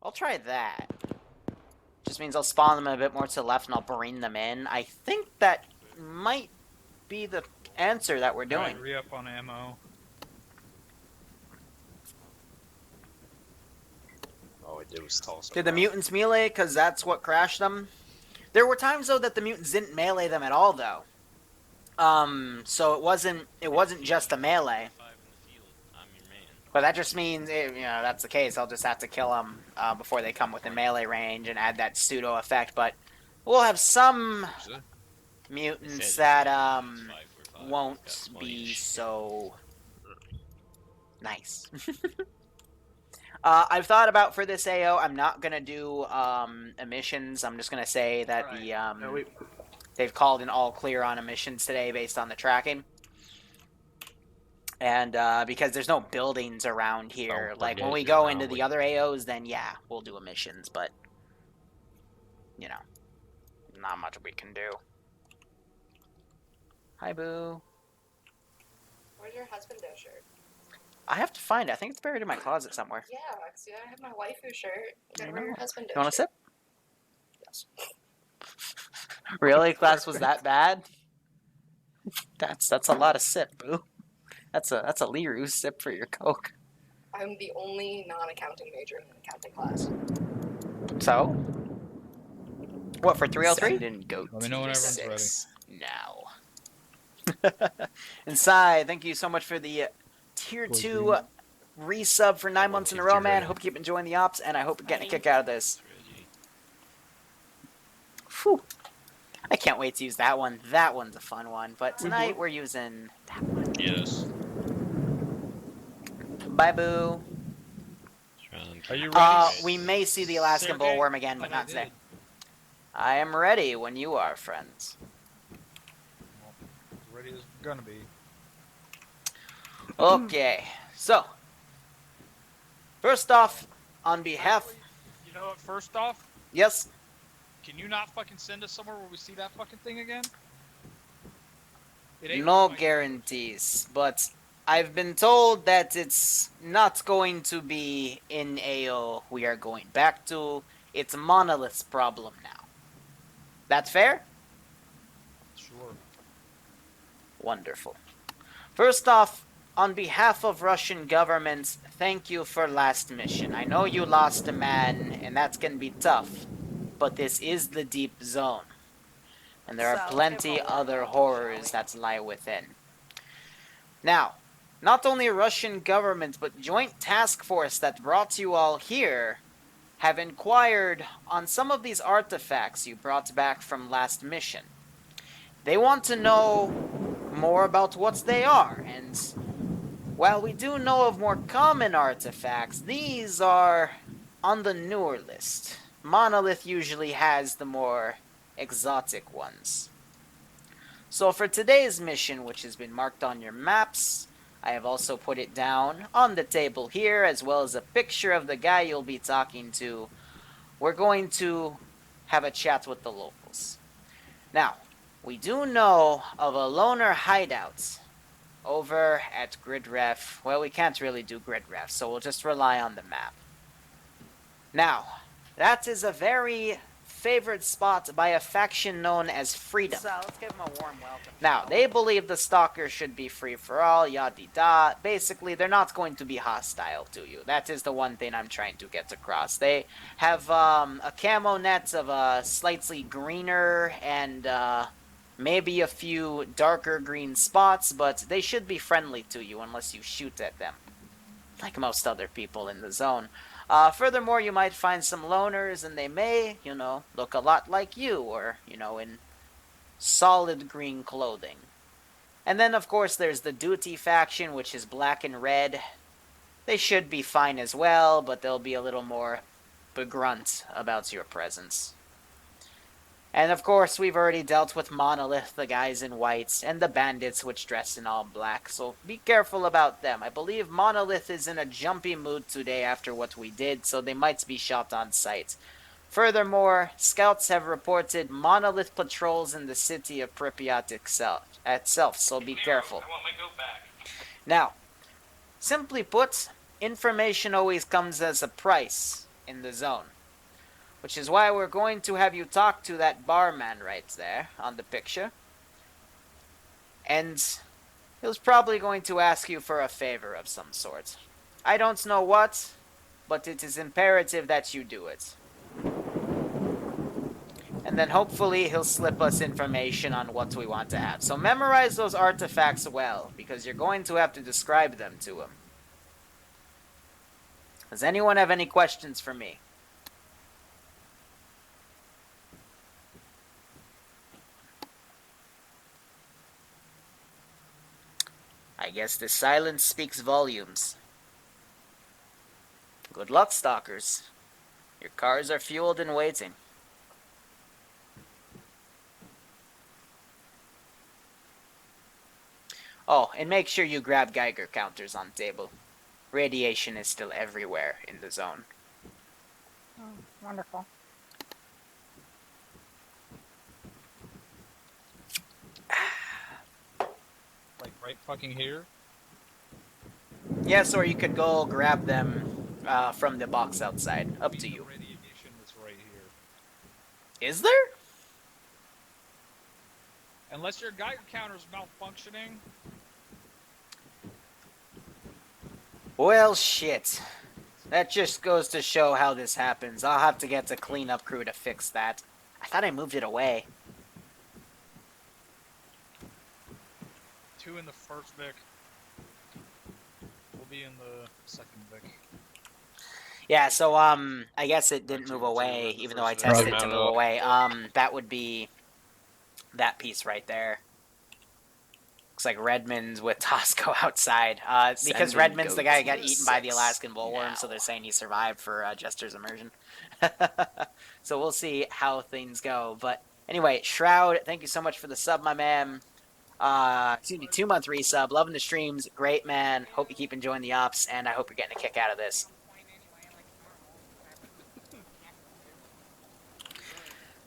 I'll try that. Just means I'll spawn them a bit more to the left and I'll bring them in. I think that might be the answer that we're doing. Right, re-up on ammo. All I did was toss Did the mutants melee? Because that's what crashed them. There were times though that the mutants didn't melee them at all though. So it wasn't just a melee. But that just means, that's the case. I'll just have to kill them before they come within melee range and add that pseudo effect. But we'll have some mutants that won't be so nice. I've thought about for this AO, I'm not gonna do emissions. I'm just gonna say that they've called an all clear on emissions today based on the tracking. And because there's no buildings around here, like when we go into the other AOs, then yeah, we'll do emissions, but not much we can do. Hi, Boo. Where's your husbando shirt? I have to find it. I think it's buried in my closet somewhere. Yeah, see, I have my waifu shirt. You gotta wear your husbando shirt. You want a sip? Yes. Really? Class was that bad? That's a lot of sip, Boo. That's a Liru sip for your Coke. I'm the only non-accounting major in an accounting class. So? What, for 303? Let me know when everyone's ready. Now. Inside, thank you so much for the tier 2 resub for 9 months in a row, man. Hope you keep enjoying the ops, and I hope you're getting a kick out of this. Whew. I can't wait to use that one. That one's a fun one. But tonight we're using that one. Yes. Bye, Boo. Are you ready? We may see the Alaskan bullworm again, but not today. I am ready when you are, friends. Well, as ready as we're gonna be. Okay, so first off, on behalf, You know what? First off, yes, can you not fucking send us somewhere where we see that fucking thing again? It ain't no right. guarantees, but I've been told that it's not going to be in AO we are going back to. It's Monolith's problem now. That's fair? Sure. Wonderful. First off, on behalf of Russian government, thank you for last mission. I know you lost a man, and that's gonna be tough, but this is the deep zone. And there are plenty other horrors that lie within. Now, not only Russian government, but joint task force that brought you all here have inquired on some of these artifacts you brought back from last mission. They want to know more about what they are, and while we do know of more common artifacts, these are on the newer list. Monolith usually has the more exotic ones. So for today's mission, which has been marked on your maps, I have also put it down on the table here, as well as a picture of the guy you'll be talking to. We're going to have a chat with the locals. Now, we do know of a loner hideout over at GridRef. Well, we can't really do GridRef, so we'll just rely on the map. Now, that is a very favorite spot by a faction known as Freedom. So let's give them a warm welcome. Now, they believe the Stalker should be free for all, yada-da. Basically, they're not going to be hostile to you. That is the one thing I'm trying to get across. They have a camo net of a slightly greener and maybe a few darker green spots, but they should be friendly to you unless you shoot at them, like most other people in the zone. Furthermore, you might find some loners, and they may, look a lot like you, or, in solid green clothing. And then, of course, there's the Duty faction, which is black and red. They should be fine as well, but they'll be a little more begrunt about your presence. And of course, we've already dealt with Monolith, the guys in white, and the bandits which dress in all black, so be careful about them. I believe Monolith is in a jumpy mood today after what we did, so they might be shot on sight. Furthermore, scouts have reported Monolith patrols in the city of Pripyat itself, so be careful. I want my goat back. Now, simply put, information always comes as a price. in the zone. Which is why we're going to have you talk to that barman right there on the picture. And he was probably going to ask you for a favor of some sort. I don't know what, but it is imperative that you do it. And then hopefully he'll slip us information on what we want to have. So memorize those artifacts well, because you're going to have to describe them to him. Does anyone have any questions for me? I guess this silence speaks volumes. Good luck, stalkers. Your cars are fueled and waiting. Oh, and make sure you grab Geiger counters on table. Radiation is still everywhere in the zone. Oh, wonderful. Like right fucking here. Yes, or you could go grab them from the box outside. Up to you. Radiation that's right here. Is there? Unless your Geiger counter's malfunctioning. Well, shit. That just goes to show how this happens. I'll have to get the cleanup crew to fix that. I thought I moved it away. 2 in the first Vic. We'll be in the second Vic. Yeah, so, I guess it didn't move away, even though I tested it to move away. That would be that piece right there. Looks like Redmond's with Tosco outside. Because Sending Redmond's the guy who got goats eaten by the six Alaskan bullworm, now. so they're saying he survived for Jester's immersion. So we'll see how things go. But anyway, Shroud, thank you so much for the sub, my man. Excuse me, 2-month resub. Loving the streams. Great, man. Hope you keep enjoying the ops, and I hope you're getting a kick out of this.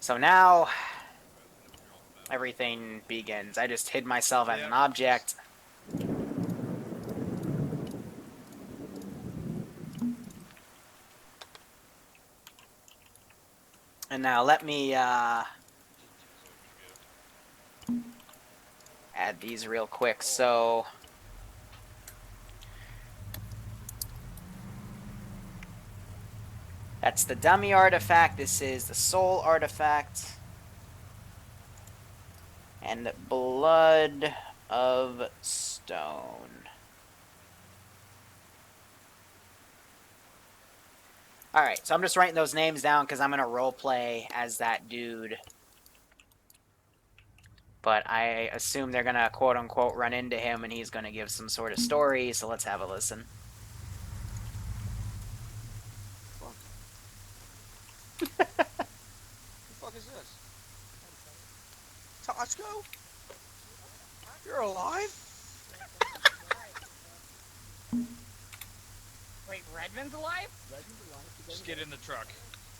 So now, everything begins. I just hid myself as an object. And now let me add these real quick. So that's the dummy artifact. This is the soul artifact. And blood of stone. Alright, so I'm just writing those names down because I'm going to roleplay as that dude. But I assume they're going to quote-unquote run into him and he's going to give some sort of story, so let's have a listen. What the fuck is this? Tosco? You're alive? Wait, Redmond's alive? Just get in the truck.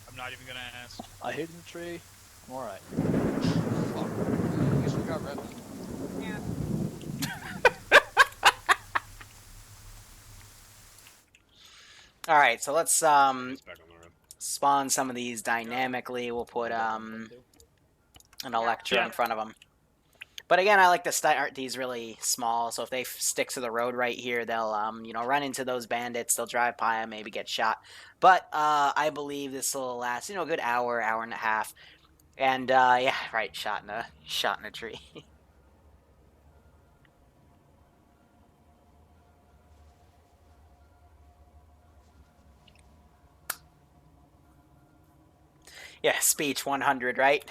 I'm not even gonna ask. I hid in the tree. I'm alright. Fuck. I guess we got red. Yeah. Alright, so let's He's back on the road. spawn some of these dynamically. We'll put an Electra in front of them. But again, I like to start these really small, so if they stick to the road right here, they'll, you know, run into those bandits, they'll drive by them, maybe get shot. But I believe this will last, you know, a good hour, hour and a half. And, yeah, right, shot in a tree. Yeah, speech 100, right?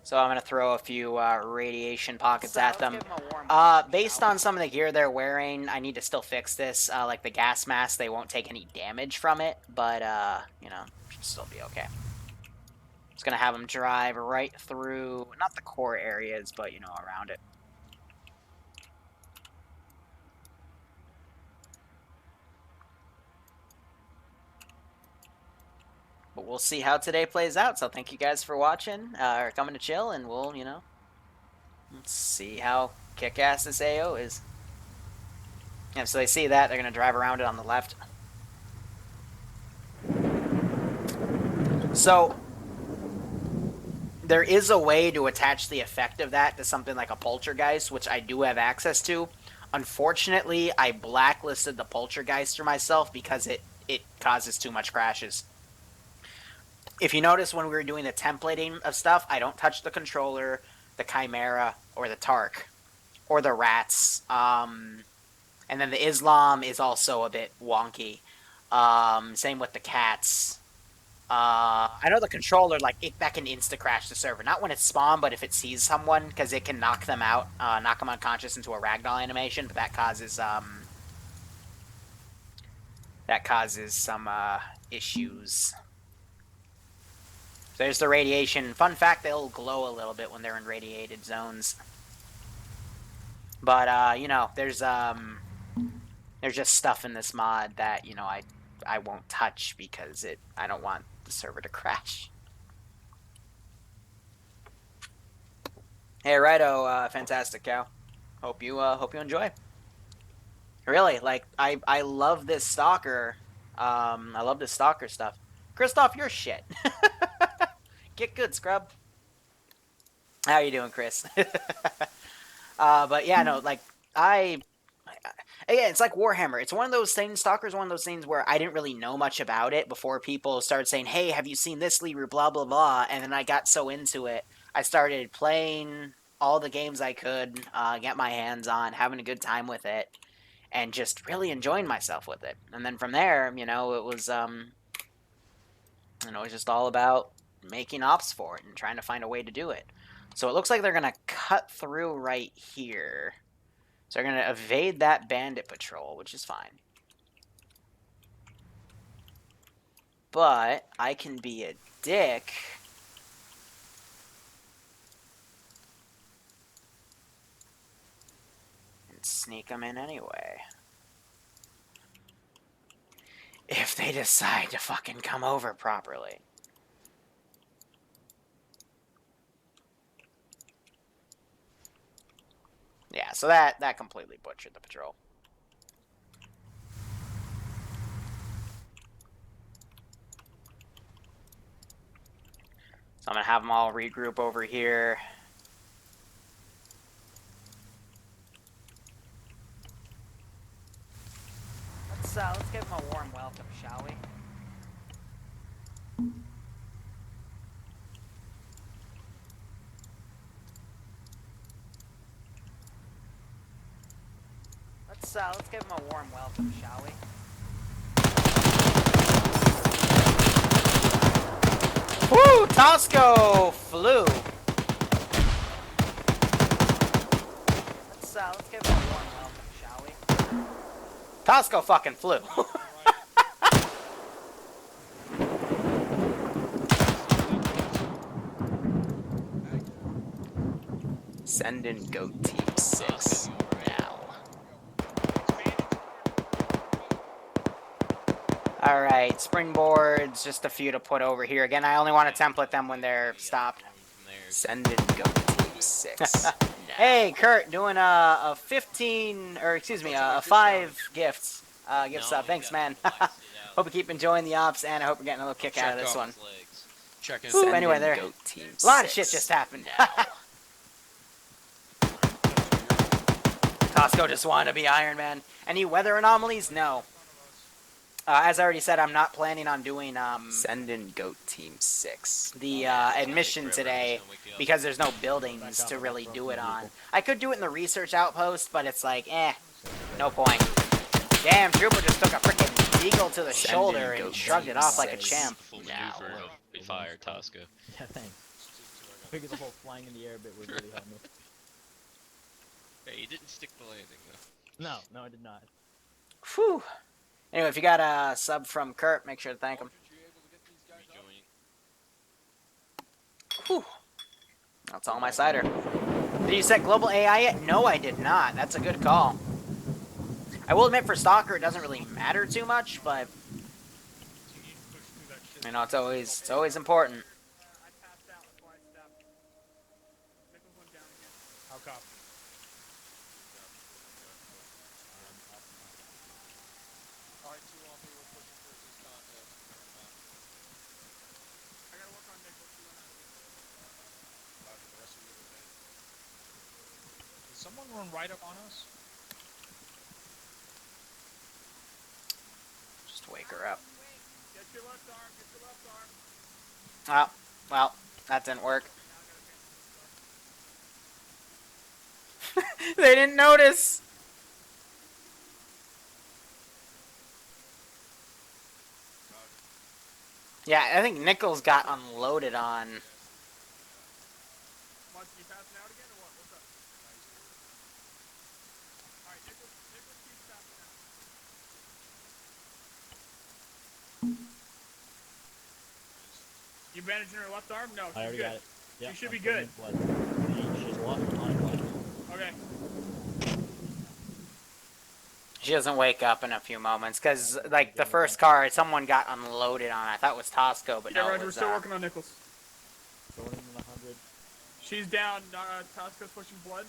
So I'm going to throw a few radiation pockets at them. Based on some of the gear they're wearing, I need to still fix this. Like the gas mask, they won't take any damage from it, but, you know, should still be okay. Just going to have them drive right through, not the core areas, but, you know, around it. But we'll see how today plays out. So thank you guys for watching, or coming to chill, and we'll, you know, Let's see how kick-ass this AO is. Yeah, so they see that, they're going to drive around it on the left. So, there is a way to attach the effect of that to something like a poltergeist, which I do have access to. Unfortunately, I blacklisted the poltergeist for myself because it causes too much crashes. If you notice when we were doing the templating of stuff, I don't touch the controller, the chimera, or the Tark, or the rats. And then the Islam is also a bit wonky. Same with the cats. I know the controller, like, that can insta-crash the server. Not when it's spawned, but if it sees someone, because it can knock them out, knock them unconscious into a ragdoll animation, but that causes some, issues. So there's the radiation. Fun fact, they'll glow a little bit when they're in radiated zones. But, you know, there's just stuff in this mod that, you know, I won't touch because I don't want the server to crash. Hey, righto, fantastic cow. Hope you enjoy. Really, like, I love this stalker. I love this stalker stuff. Christoph, you're shit. Get good, scrub. How you doing, Chris? But yeah, no, like, again, it's like Warhammer. It's one of those things, Stalker's one of those things where I didn't really know much about it before people started saying, hey, have you seen this, Liru, blah, blah, blah, and then I got so into it, I started playing all the games I could get my hands on, having a good time with it, and just really enjoying myself with it. And then from there, you know, it was just all about making ops for it and trying to find a way to do it. So it looks like they're going to cut through right here. So they're going to evade that bandit patrol, which is fine. But I can be a dick and sneak them in anyway. If they decide to fucking come over properly. Yeah, so that completely butchered the patrol. So I'm going to have them all regroup over here. Let's give them a warm welcome, shall we? Let's give them a warm welcome, shall we? Woo! Tosco flew! Let's give them a warm welcome, shall we? Tosco fucking flew. Send in Goat Team 6 now. Alright, springboards, just a few to put over here. Again, I only want to template them when they're stopped. Send in Goat Team 6. Hey, Kurt, doing a 15, or excuse me, a 5 gifts. Gift sub. Thanks, man. Hope you keep enjoying the ops, and I hope you're getting a little kick out of this one. Ooh, anyway, there. A lot of shit just happened. Tosco just wanted to be Iron Man. Any weather anomalies? No. As I already said, I'm not planning on doing Send in Goat Team 6. The admission today, because there's no buildings to really do it on. I could do it in the research outpost, but it's like, no point. Damn, Trooper just took a freaking eagle to the shoulder and shrugged it off like a champ. Now. Fire, Tosco. Yeah, thanks. I figured the whole flying in the air bit would really help me. Hey, you didn't stick the landing, though. No, I did not. Whew. Anyway, if you got a sub from Kurt, make sure to thank him. Whew. That's all my cider. Did you set global AI yet? No, I did not. That's a good call. I will admit, for Stalker, it doesn't really matter too much, but you know, it's always important. someone run right up on us? Just wake her up. Get your left arm, get your left arm. Oh, well, that didn't work. They didn't notice. Yeah, I think Nichols got unloaded on. What, you passing out again or what? What's up? Alright, Nichols keeps passing out. You bandaging her left arm? No, she's I already good. got it. Yep, You should I'm be putting good. in blood. She's lost on blood. Okay. She doesn't wake up in a few moments because, like, the first car someone got unloaded on. I thought it was Tosco, but Yeah, no, Roger, it we're was. still working on Nichols. Throwing in 100. She's down. Tosco's pushing blood.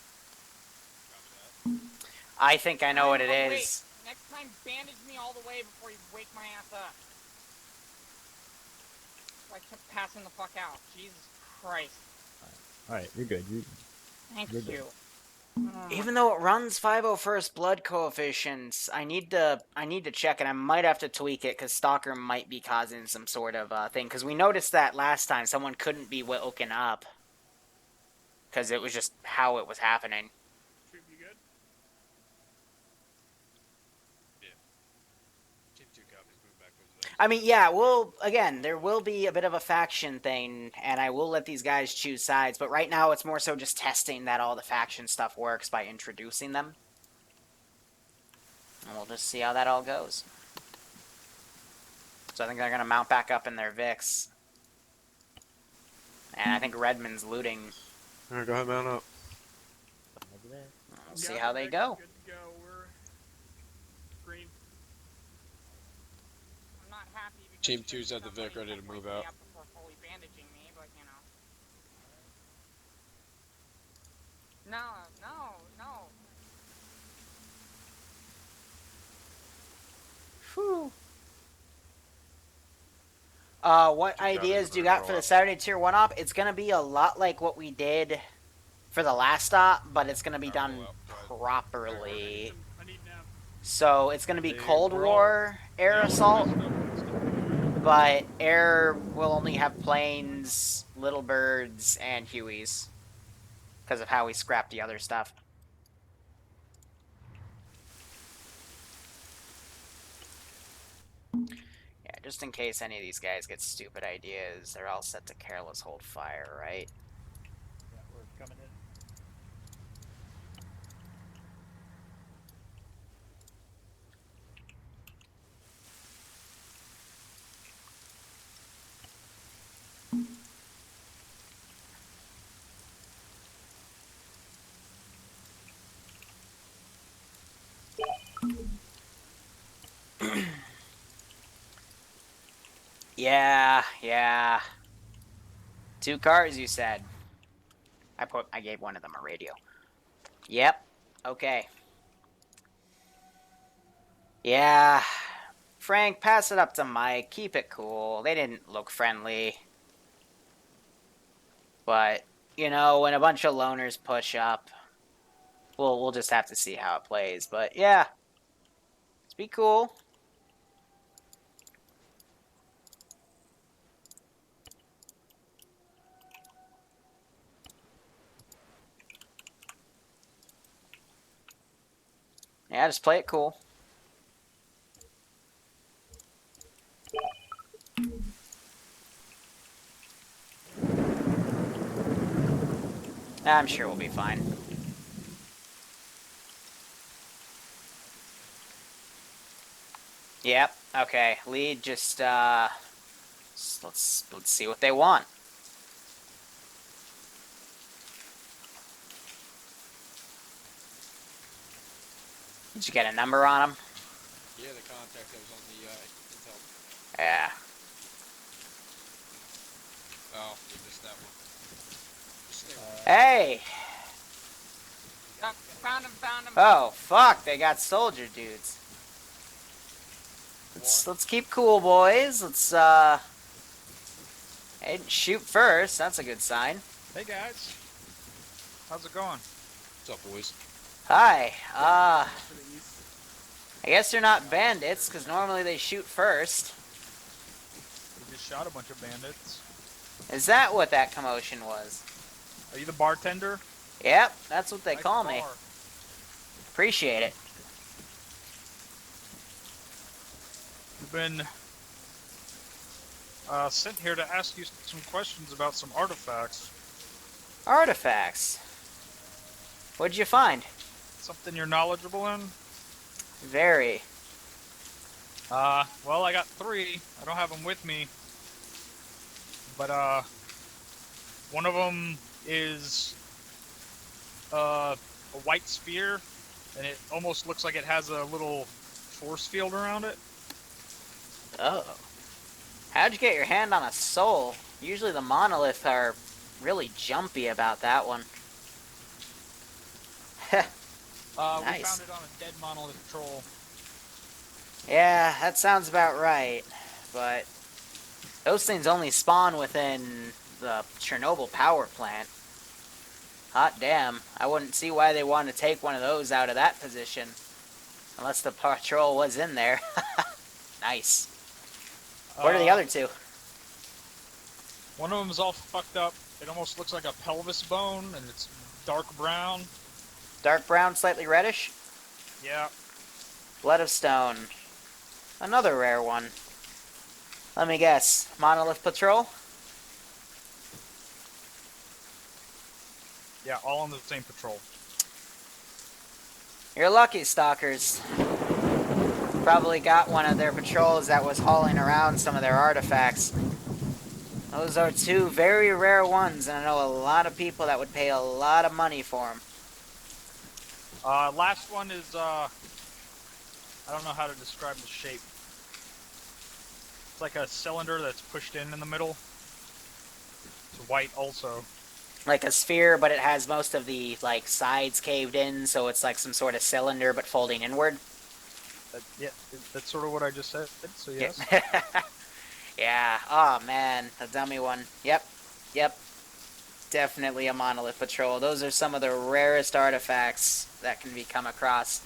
I think I know what it Wait, is. next time bandage me all the way before you wake my ass up. So I kept passing the fuck out. Jesus Christ. Alright, you're good. Thank You're you. good. Even though it runs 501st blood coefficients, I need to check it. I might have to tweak it because Stalker might be causing some sort of thing. Because we noticed that last time someone couldn't be woken up because it was just how it was happening. Should be good. Team 2 copies, move back over there. I mean, yeah, there will be a bit of a faction thing, and I will let these guys choose sides, but right now it's more so just testing that all the faction stuff works by introducing them. And we'll just see how that all goes. So I think they're going to mount back up in their Vix. And I think Redmond's looting. Alright, go ahead, mount up. Over there. We'll see how they go. Good to go. We're green. I'm not happy because Team 2's at the Vic, somebody ready to kept move waking me out. up before fully bandaging me, but you know. No. Whew. What Two ideas copies, do you we're gonna got for roll the up. Saturday Tier 1 op? It's going to be a lot like what we did for the last stop, but it's going to be Alright, done roll out. Go ahead. properly. I need now. So it's going to be Hey, Cold we're all- War air assault, Let's go. but air will only have planes, little birds, and Hueys because of how we scrapped the other stuff. Yeah, just in case any of these guys get stupid ideas, they're all set to careless hold fire, right? Yeah, we're coming in. Yeah. 2 cars, you said. I gave one of them a radio. Yep. Okay. Yeah. Frank, pass it up to Mike. Keep it cool. They didn't look friendly. But, you know, when a bunch of loners push up, we'll just have to see how it plays. But, yeah. Let's be cool. Yeah, just play it cool. I'm sure we'll be fine. Yep. Okay. Lead. Just let's see what they want. Did you get a number on them? Yeah, the contact that was on the intel. Yeah. Oh, we missed that one. Just stay with Hey. Found him. Oh fuck! They got soldier dudes. Let's keep cool, boys. Let's Hey, shoot first. That's a good sign. Hey guys. How's it going? What's up, boys? Hi. I guess they're not bandits, because normally they shoot first. We just shot a bunch of bandits. Is that what that commotion was? Are you the bartender? Yep, that's what they Nice call me. bar. Appreciate it. We've been sent here to ask you some questions about some artifacts. Artifacts. What'd you find? Something you're knowledgeable in? Very. Well, I got 3. I don't have them with me. But, one of them is, a white sphere, and it almost looks like it has a little force field around it. Oh. How'd you get your hand on a soul? Usually the monolith are really jumpy about that one. We Nice. found it on a dead monolith troll. Yeah, that sounds about right. But those things only spawn within the Chernobyl power plant. Hot damn. I wouldn't see why they want to take one of those out of that position. Unless the patrol was in there. Nice. What are the other 2? One of them is all fucked up. It almost looks like a pelvis bone, and it's dark brown. Dark brown, slightly reddish. Yeah. Blood of stone. Another rare one. Let me guess. Monolith Patrol? Yeah, all on the same patrol. You're lucky, stalkers. Probably got one of their patrols that was hauling around some of their artifacts. Those are 2 very rare ones, and I know a lot of people that would pay a lot of money for them. Last one is, I don't know how to describe the shape. It's like a cylinder that's pushed in the middle. It's white also. Like a sphere, but it has most of the, like, sides caved in, so it's like some sort of cylinder, but folding inward. Yeah, that's sort of what I just said, so yes. Yeah. Oh, man. The dummy one. Yep. Definitely a monolith patrol. Those are some of the rarest artifacts that can be come across.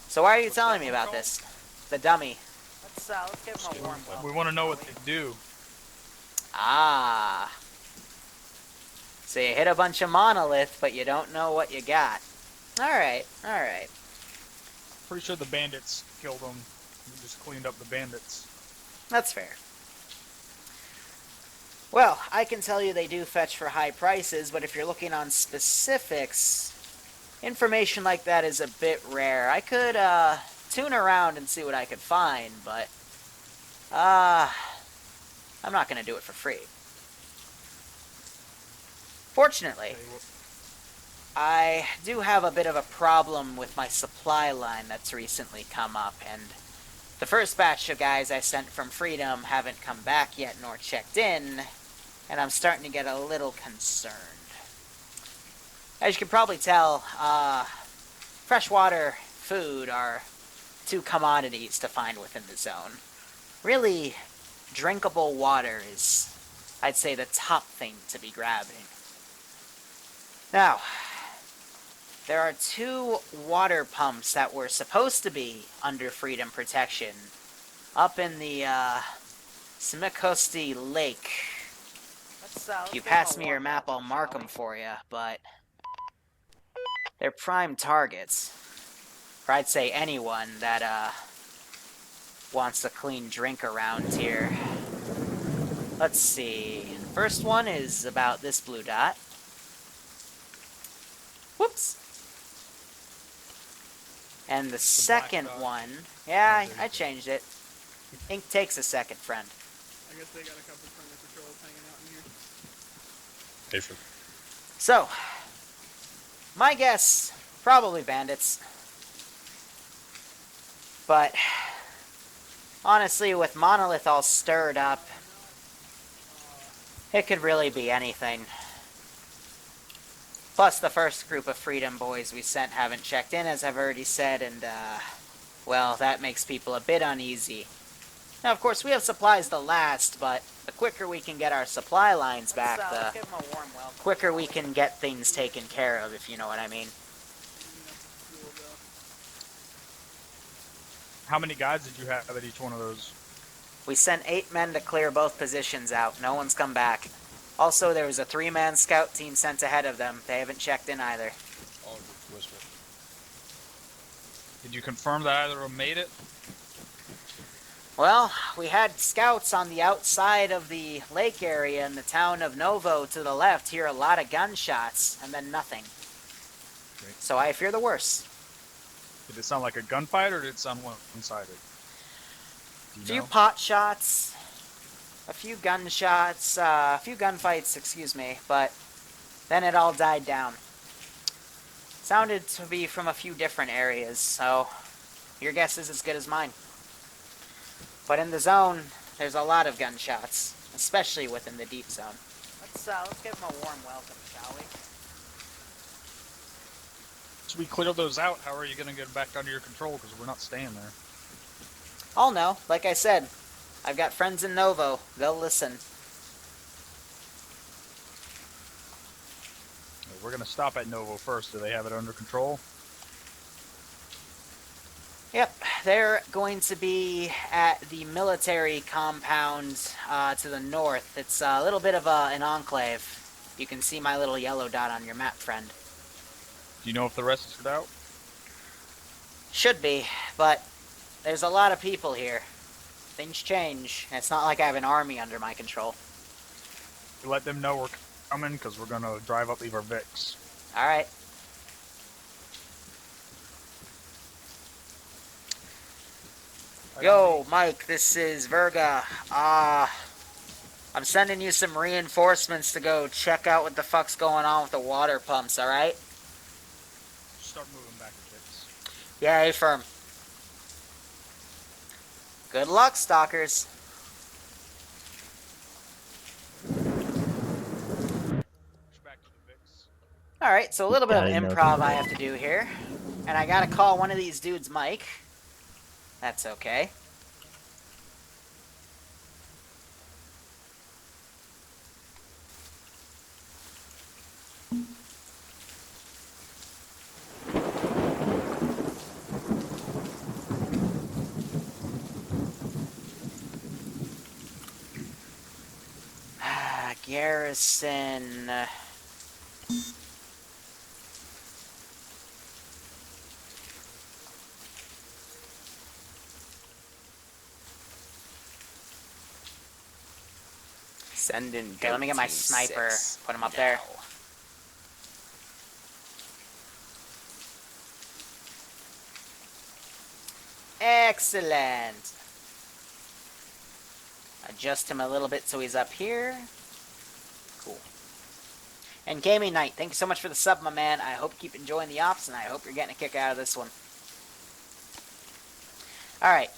So why are you telling me about this? The dummy. Let's give him a warm welcome. We want to know what they do. Ah. So you hit a bunch of monolith, but you don't know what you got. Alright. Pretty sure the bandits killed them. We just cleaned up the bandits. That's fair. Well, I can tell you they do fetch for high prices, but if you're looking on specifics, information like that is a bit rare. I could, tune around and see what I could find, but, I'm not gonna do it for free. Fortunately, I do have a bit of a problem with my supply line that's recently come up, and the first batch of guys I sent from Freedom haven't come back yet nor checked in, and I'm starting to get a little concerned. As you can probably tell, freshwater food are 2 commodities to find within the zone. Really, drinkable water is, I'd say, the top thing to be grabbing. Now, there are 2 water pumps that were supposed to be under Freedom protection up in the, Smikosti Lake. If you pass me your map, I'll mark them for you, but they're prime targets. Or I'd say anyone that, wants a clean drink around here. Let's see. First one is about this blue dot. Whoops. And the second one... Yeah, I changed it. Ink takes a second, friend. I guess they got a couple friendly patrols hanging out in here. Patient. So, my guess, probably bandits. But, honestly, with Monolith all stirred up, it could really be anything. Plus, the first group of Freedom boys we sent haven't checked in, as I've already said, and, well, that makes people a bit uneasy. Now, of course, we have supplies to last, but the quicker we can get our supply lines back, the quicker we can get things taken care of, if you know what I mean. How many guys did you have at each one of those? We sent 8 men to clear both positions out. No one's come back. Also, there was a 3-man scout team sent ahead of them. They haven't checked in either. All good whisper. Did you confirm that either of them made it? Well, we had scouts on the outside of the lake area in the town of Novo to the left, hear a lot of gunshots, and then nothing. Okay. So I fear the worst. Did it sound like a gunfight, or did it sound one-sided? A few pot shots, a few gunshots, a few gunfights, excuse me, but then it all died down. Sounded to be from a few different areas, so your guess is as good as mine. But in the zone, there's a lot of gunshots, especially within the deep zone. Let's give them a warm welcome, shall we? Once we clear those out, how are you going to get them back under your control? Because we're not staying there. I'll know. Like I said, I've got friends in Novo. They'll listen. We're going to stop at Novo first. Do they have it under control? Yep, they're going to be at the military compound to the north. It's a little bit of an enclave. You can see my little yellow dot on your map, friend. Do you know if the rest is spread out? Should be, but there's a lot of people here. Things change. It's not like I have an army under my control. You let them know we're coming, because we're going to drive up, leave our Vicks. Alright. Yo, Mike, this is Verga. I'm sending you some reinforcements to go check out what the fuck's going on with the water pumps, alright? Start moving back to Vicks. Yeah, A-firm. Good luck, stalkers. Back to the Vicks. Alright, so a little bit of Yeah, I know. improv I have to do here. And I gotta call one of these dudes Mike. That's okay. Garrison. Send in. Okay, let me get my sniper. Put him up there. Excellent. Adjust him a little bit so he's up here. Cool. And Gaming Knight, thank you so much for the sub, my man. I hope you keep enjoying the ops, and I hope you're getting a kick out of this one. Alright.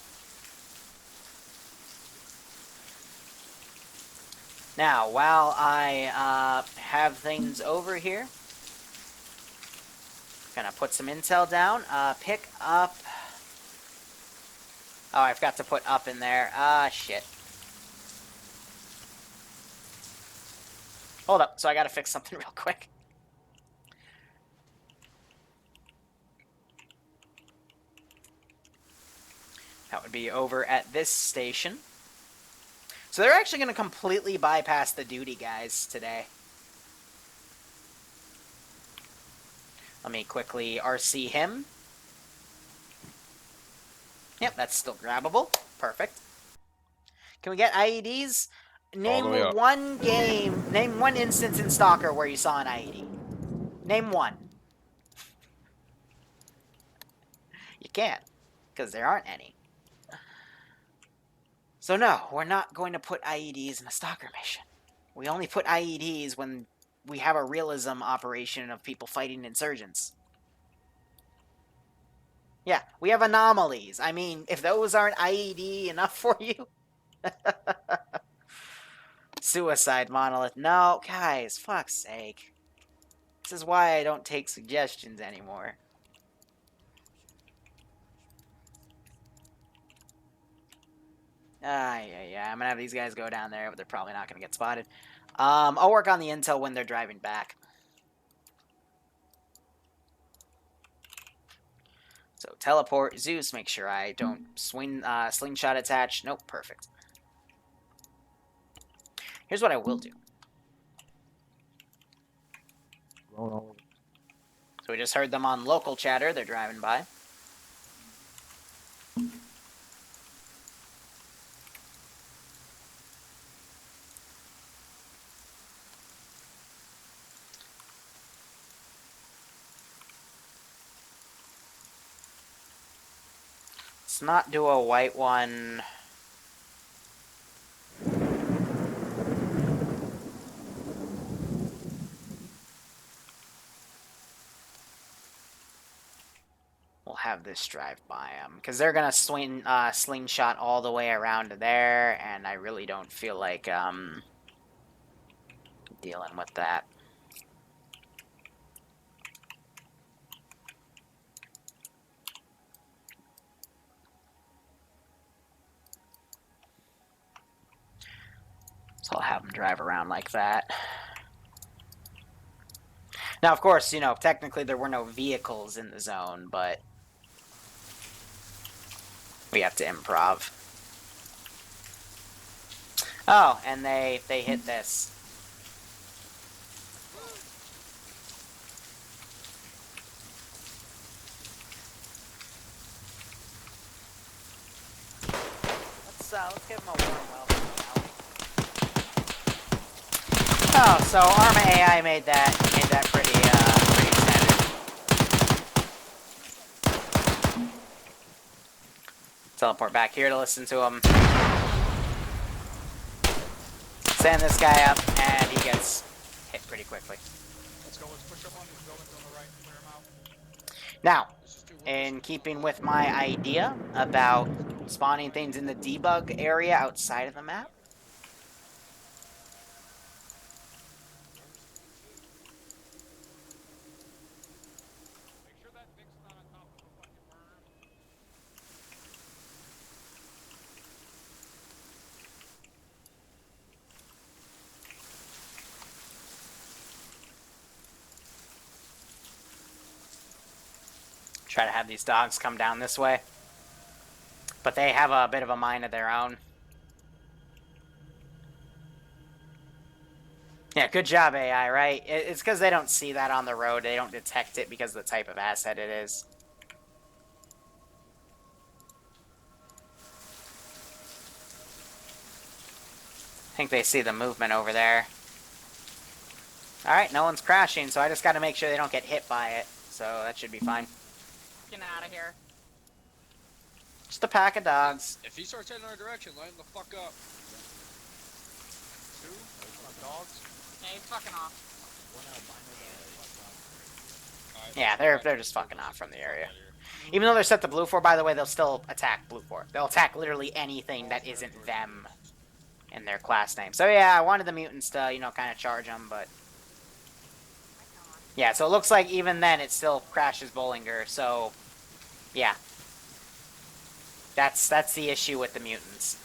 Now, while I have things over here, gonna put some intel down. Pick up... Oh, I forgot to put up in there. Shit. Hold up, so I gotta fix something real quick. That would be over at this station. So they're actually going to completely bypass the duty guys today. Let me quickly RC him. Yep, that's still grabbable. Perfect. Can we get IEDs? Name one game, name one instance in Stalker where you saw an IED. Name one. You can't, because there aren't any. So no, we're not going to put IEDs in a Stalker mission. We only put IEDs when we have a realism operation of people fighting insurgents. Yeah, we have anomalies. I mean, if those aren't IED enough for you... Suicide Monolith. No, guys, fuck's sake. This is why I don't take suggestions anymore. Yeah, I'm gonna have these guys go down there, but they're probably not gonna get spotted. I'll work on the intel when they're driving back. So teleport, Zeus, make sure I don't slingshot attach. Nope, perfect. Here's what I will do. So we just heard them on local chatter. They're driving by. Let's not do a white one. We'll have this drive by them because they're gonna slingshot all the way around to there, and I really don't feel like dealing with that. So I'll have them drive around like that. Now, of course, you know, technically there were no vehicles in the zone, but we have to improv. Oh, and they hit this. Let's give them a warm welcome, shall we? Oh, so Arma AI made that pretty standard. Teleport back here to listen to him. Send this guy up, and he gets hit pretty quickly. Let's go. Let's push up on these buildings on the right and clear them out. Now, in keeping with my idea about spawning things in the debug area outside of the map, Make sure that Vic's not on top of a fucking burn. try to have these dogs come down this way. But they have a bit of a mind of their own. Yeah, good job, AI, right? It's because they don't see that on the road. They don't detect it because of the type of asset it is. I think they see the movement over there. Alright, no one's crashing, so I just gotta make sure they don't get hit by it. So that should be fine. Get out of here. Just a pack of dogs. If he starts heading our direction, line the fuck up. Two? Dogs? Yeah, he's fucking off. Yeah, they're just fucking off from the area. Even though they're set to blue for, by the way, they'll still attack blue for. They'll attack literally anything that isn't them in their class name. So yeah, I wanted the mutants to, you know, kind of charge them, but... Yeah, so it looks like even then it still crashes Bollinger, so... Yeah. That's the issue with the mutants.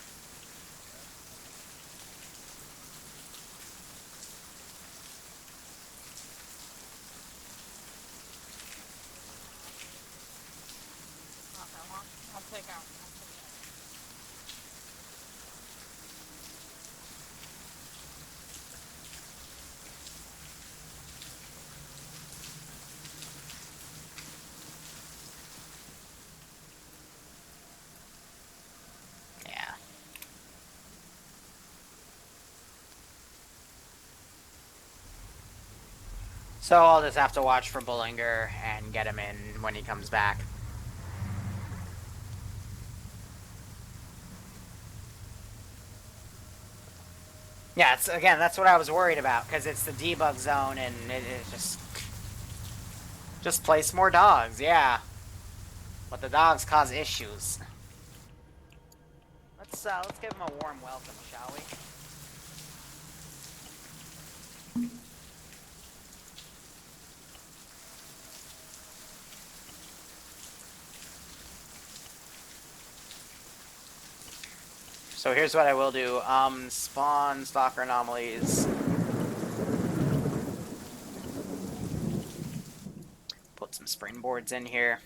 Okay, well, I'll take out. Yeah. So I'll just have to watch for Bullinger and get him in when he comes back. Yeah, again, that's what I was worried about, because it's the debug zone, and it just place more dogs, yeah. But the dogs cause issues. Let's give them a warm welcome, shall we? So here's what I will do. Spawn stalker anomalies. Put some springboards in here.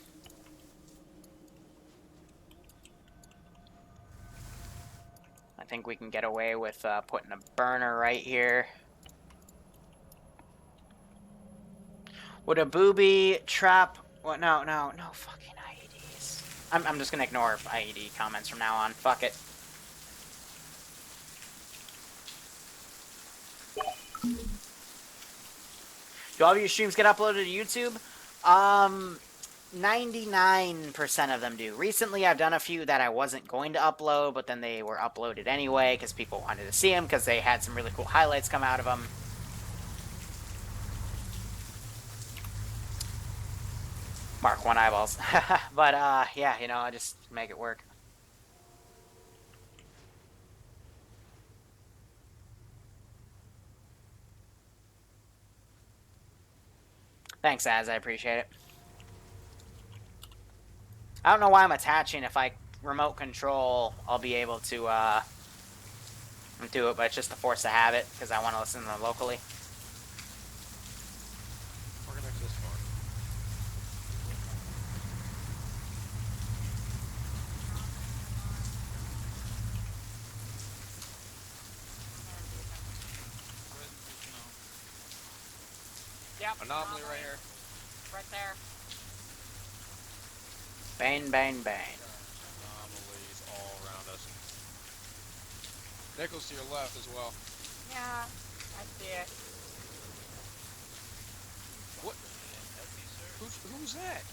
think we can get away with putting a burner right here. Would a booby trap... What? No fucking IEDs. I'm just gonna ignore IED comments from now on. Fuck it. Do all of your streams get uploaded to YouTube? 99% of them do. Recently, I've done a few that I wasn't going to upload, but then they were uploaded anyway because people wanted to see them because they had some really cool highlights come out of them. Mark 1 eyeballs. But, yeah, you know, I just make it work. Thanks, Az. I appreciate it. I don't know why I'm attaching. If I remote control, I'll be able to do it, but it's just a force to have it because I want to listen to them locally. We're gonna this far. Yep. Anomaly right here. Right there. Bane, bane, bane. Anomalies all around us. Nichols to your left as well. Yeah, I see it. What? Who's that?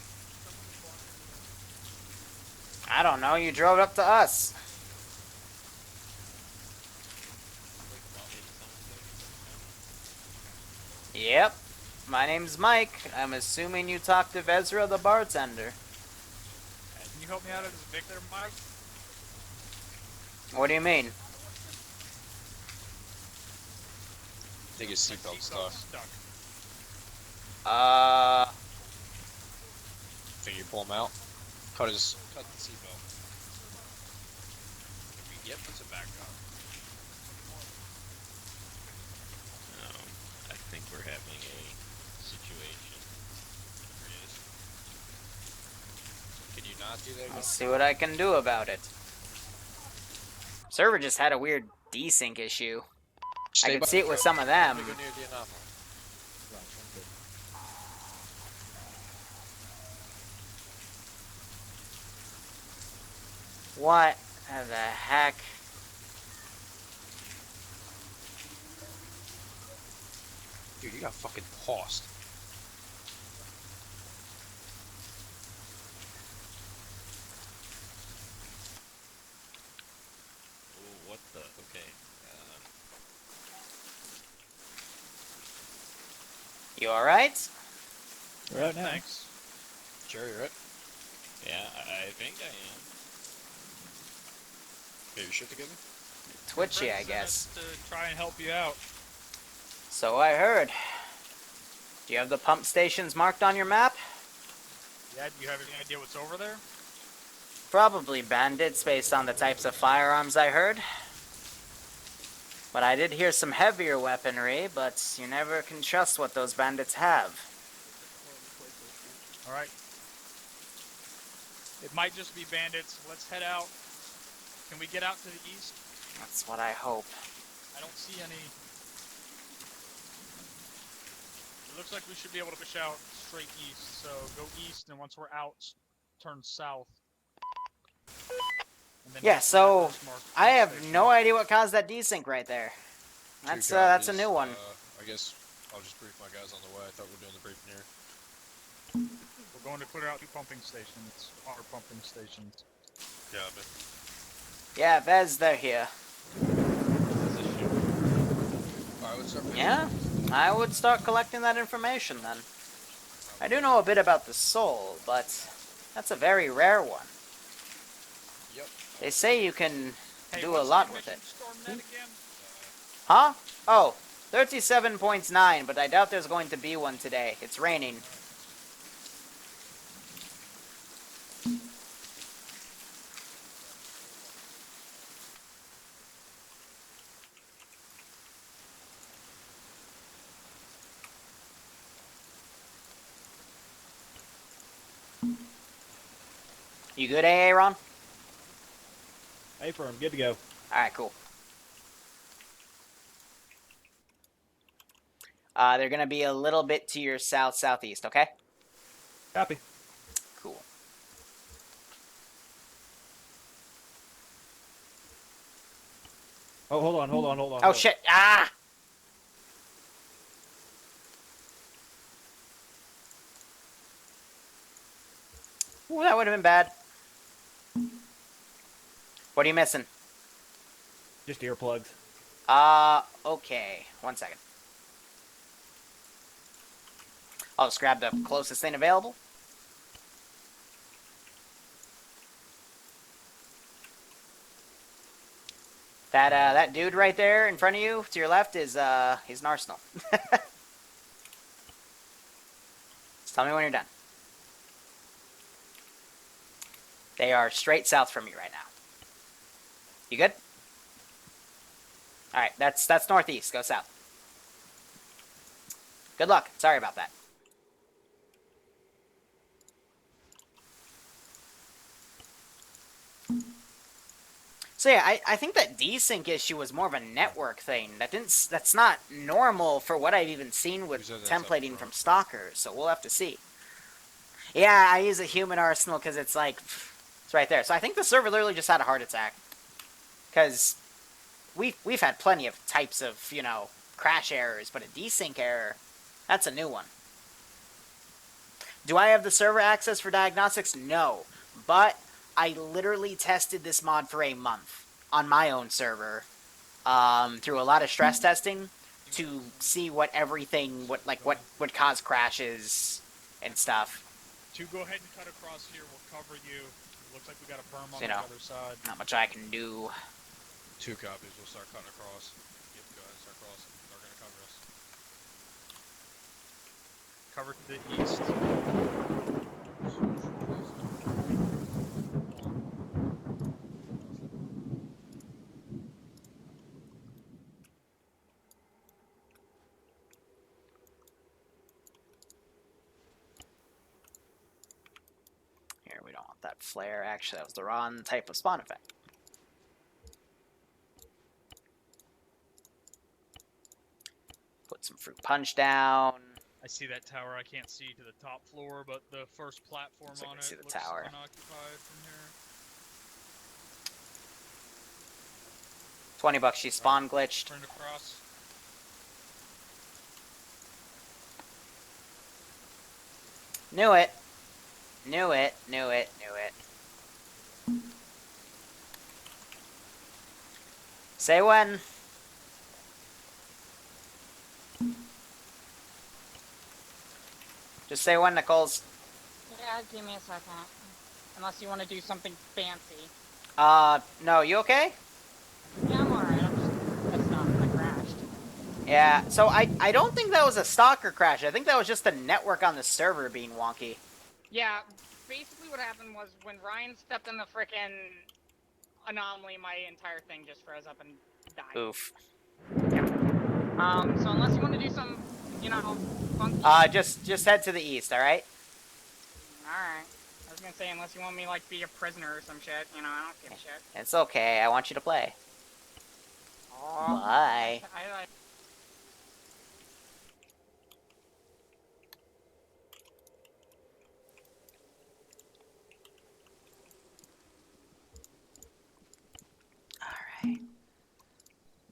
I don't know. You drove up to us. Yep. My name's Mike. I'm assuming you talked to Vezra the bartender. Can you help me out as a victim, Mike? What do you mean? I think his seatbelt's stuck. Think you pull him out? Cut the seatbelt. If we get puts it back up. I think we're having a situation. Can you not do that? I'll see what I can do about it. Server just had a weird desync issue. I can see it with some of them. Go near the anomaly. What the heck? Dude, you got fucking tossed. Oh, what the? Okay. You alright? We're out now. Thanks. Jerry, right? Yeah, I think I am. Get your shit together? Twitchy, I Friends sent guess. us to try and help you out. So I heard. Do you have the pump stations marked on your map? Yeah, do you have any idea what's over there? Probably bandits based on the types of firearms I heard. But I did hear some heavier weaponry, but you never can trust what those bandits have. Alright. It might just be bandits. Let's head out. Can we get out to the east? That's what I hope. I don't see any. It looks like we should be able to push out straight east. So go east, and once we're out, turn south. And then Yeah, so mark I have station. no idea what caused that desync right there. That's a new one. I guess I'll just brief my guys on the way. I thought we were doing the briefing here. We're going to clear out 2 pumping stations. Our pumping stations. Yeah, but Yeah, Vez, they're here. alright, let's start. Yeah, I would start collecting that information then. I do know a bit about the soul, but that's a very rare one. Yep. They say you can Hey, do a what's lot the with mission it. storm net again? Huh? Oh, 37.9, but I doubt there's going to be one today. It's raining. You good, AA, Ron? Hey, firm, good to go. Alright, cool. They're gonna be a little bit to your southeast. Okay. Copy. Cool. Oh, hold on. Oh shit! Ah! Ooh, that would have been bad. What are you missing? Just earplugs. Okay. 1 second. I'll just grab the closest thing available. That dude right there in front of you, to your left, is he's an arsenal. Just tell me when you're done. They are straight south from you right now. You good? All right, that's northeast. Go south. Good luck. Sorry about that. So yeah, I think that desync issue was more of a network thing. That's not normal for what I've even seen with templating from Stalker. So we'll have to see. Yeah, I use a human arsenal because it's like it's right there. So I think the server literally just had a heart attack because we've had plenty of types of crash errors, but a desync error, that's a new one. Do I have the server access for diagnostics? No, but I literally tested this mod for a month on my own server through a lot of stress testing to see what would cause crashes and stuff. To go ahead and cut across here, we'll cover you. Looks like we got a berm on You the know, other side. not much I can do. 2 copies. We'll start cutting across. Yep, go ahead, start crossing. They're gonna cover us. Cover to the east. Here, we don't want that flare. Actually, that was the wrong type of spawn effect. Put some fruit punch down. I see that tower. I can't see to the top floor, but the first platform Looks like on I it see the looks tower. unoccupied from here. $20. She spawn glitched. Turned across. Knew it. Knew it. Knew it. Knew it. Say when. Just say when, Nichols. Yeah, give me a second. Unless you want to do something fancy. No, you okay? Yeah, I'm alright. That's not. I crashed. Yeah, so I don't think that was a stalker crash. I think that was just the network on the server being wonky. Yeah, basically what happened was when Ryan stepped in the frickin' anomaly, my entire thing just froze up and died. Oof. So unless you want to do some, funky... Just head to the east, alright? Alright. I was gonna say, unless you want me, like, be a prisoner or some shit, I don't give a shit. It's okay, I want you to play. Oh, Bye. Alright.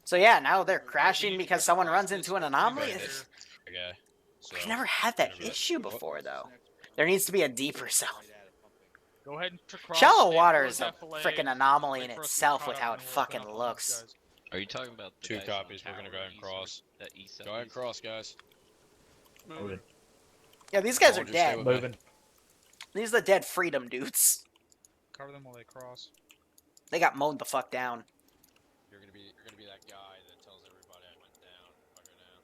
So yeah, now they're crashing because someone runs into an anomaly? Okay. So, We've never had that issue before, though. There needs to be a deeper zone. Go ahead and cross. Shallow stay water towards is a FLA, freaking anomaly wait in for us to itself cut with up, how and it then we'll open fucking up on these looks. guys. Are you talking about the 2 guys on copies. We're gonna go ahead and tower cross. that east Go ahead and cross, guys. Moving. Yeah, these guys are Hold, just stay dead. with me. Moving. These are the dead freedom dudes. Cover them while they cross. They got mowed the fuck down. You're gonna be that guy that tells everybody I went down. Bugger now.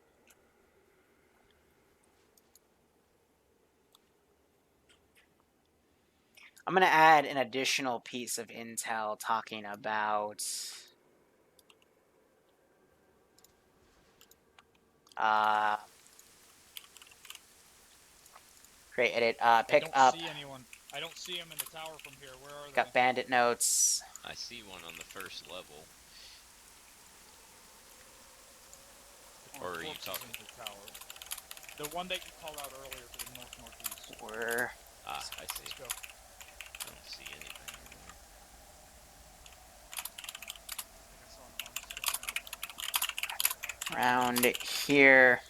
I'm gonna add an additional piece of intel talking about create edit pick I up don't see anyone. I don't see them in the tower from here. Where are got they? bandit notes. I see one on the first level. Oh, Or are you corpses talking? in the tower. The one that you called out earlier to the north-northeast. Where? Ah, I see. Let's go. I don't see anything anymore. I think I saw an arm sticking out. Around here.